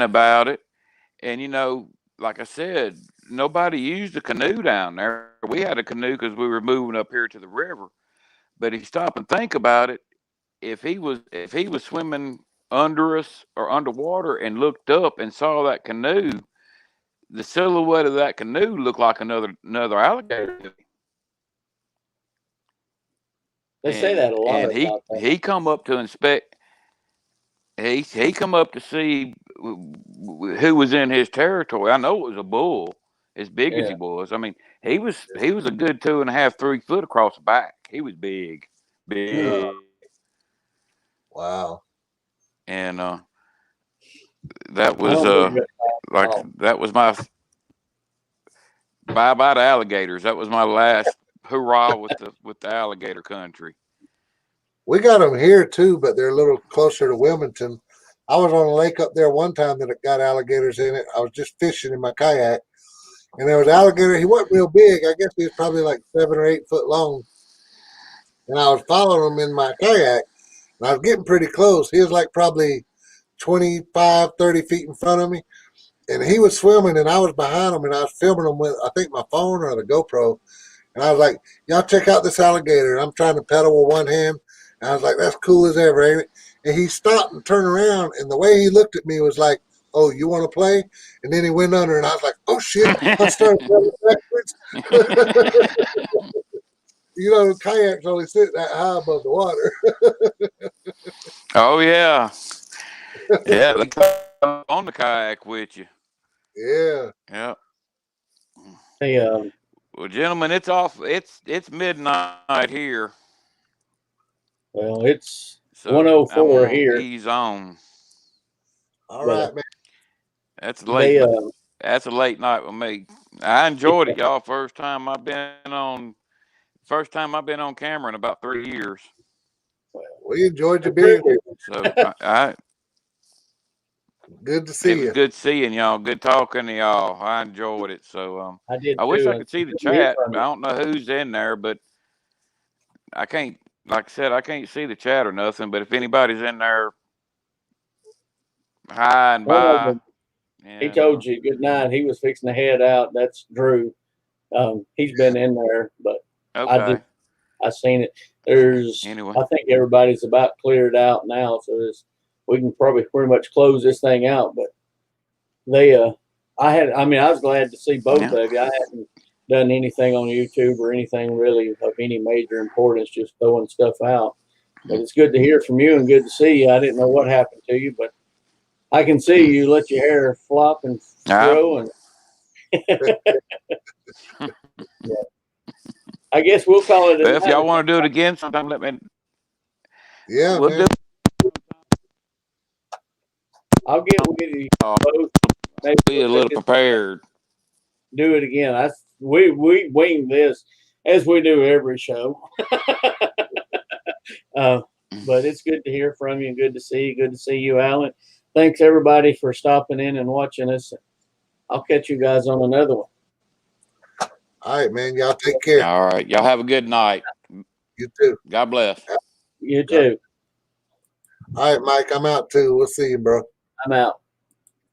about it. And, like I said, nobody used a canoe down there. We had a canoe because we were moving up here to the river. But if you stop and think about it, if he was swimming under us or underwater and looked up and saw that canoe, the silhouette of that canoe looked like another alligator. They say that a lot. And he come up to inspect. He come up to see who was in his territory. I know it was a bull, as big as he was. I mean, he was a good 2.5, 3 foot across the back. He was big. Wow. And that was that was my bye to alligators. That was my last hurrah with the alligator country. We got them here too, but they're a little closer to Wilmington. I was on a lake up there one time that got alligators in it. I was just fishing in my kayak, and there was an alligator. He wasn't real big. I guess he was probably like 7 or 8 foot long. And I was following him in my kayak, and I was getting pretty close. He was like probably 25, 30 feet in front of me. And he was swimming, and I was behind him, and I was filming him with, I think, my phone or the GoPro. And I was like, y'all check out this alligator. And I'm trying to pedal with one hand. And I was like, that's cool as ever, ain't it? And he stopped and turned around, and the way he looked at me was like, oh, you want to play? And then he went under, and I was like, oh, shit. I started running backwards. The kayaks only sit that high above the water. Oh, yeah. Yeah, they come on the kayak with you. Yeah. Yeah. Hey, well, gentlemen, it's off. It's midnight here. Well, it's so 1:04 here. Ease on. All right, man. That's late. That's a late night with me. I enjoyed it, y'all. First time I've been on camera in about 3 years. We enjoyed you being here. So I good to see you. It was good seeing y'all. Good talking to y'all. I enjoyed it. So I did. I wish I could see the chat. I don't know who's in there, but I can't. Like I said, I can't see the chat or nothing. But if anybody's in there, hi and bye. He told you good night. He was fixing to head out. That's Drew. He's been in there, but okay. I seen it. Anyway. I think everybody's about cleared out now, so we can probably pretty much close this thing out. But I was glad to see both of you. I hadn't done anything on YouTube or anything really of any major importance, just throwing stuff out. But it's good to hear from you and good to see you. I didn't know what happened to you, but I can see you let your hair flop and grow. And yeah. I guess we'll call it. If y'all want to do it again sometime, let me. Yeah, we'll do. I'll get you both. Maybe be a little prepared. Do it again. We wing this as we do every show. But it's good to hear from you and good to see you. Good to see you, Alan. Thanks everybody for stopping in and watching us. I'll catch you guys on another one. All right, man. Y'all take care. All right. Y'all have a good night. You too. God bless. You too. All right, Mike. I'm out too. We'll see you, bro. I'm out.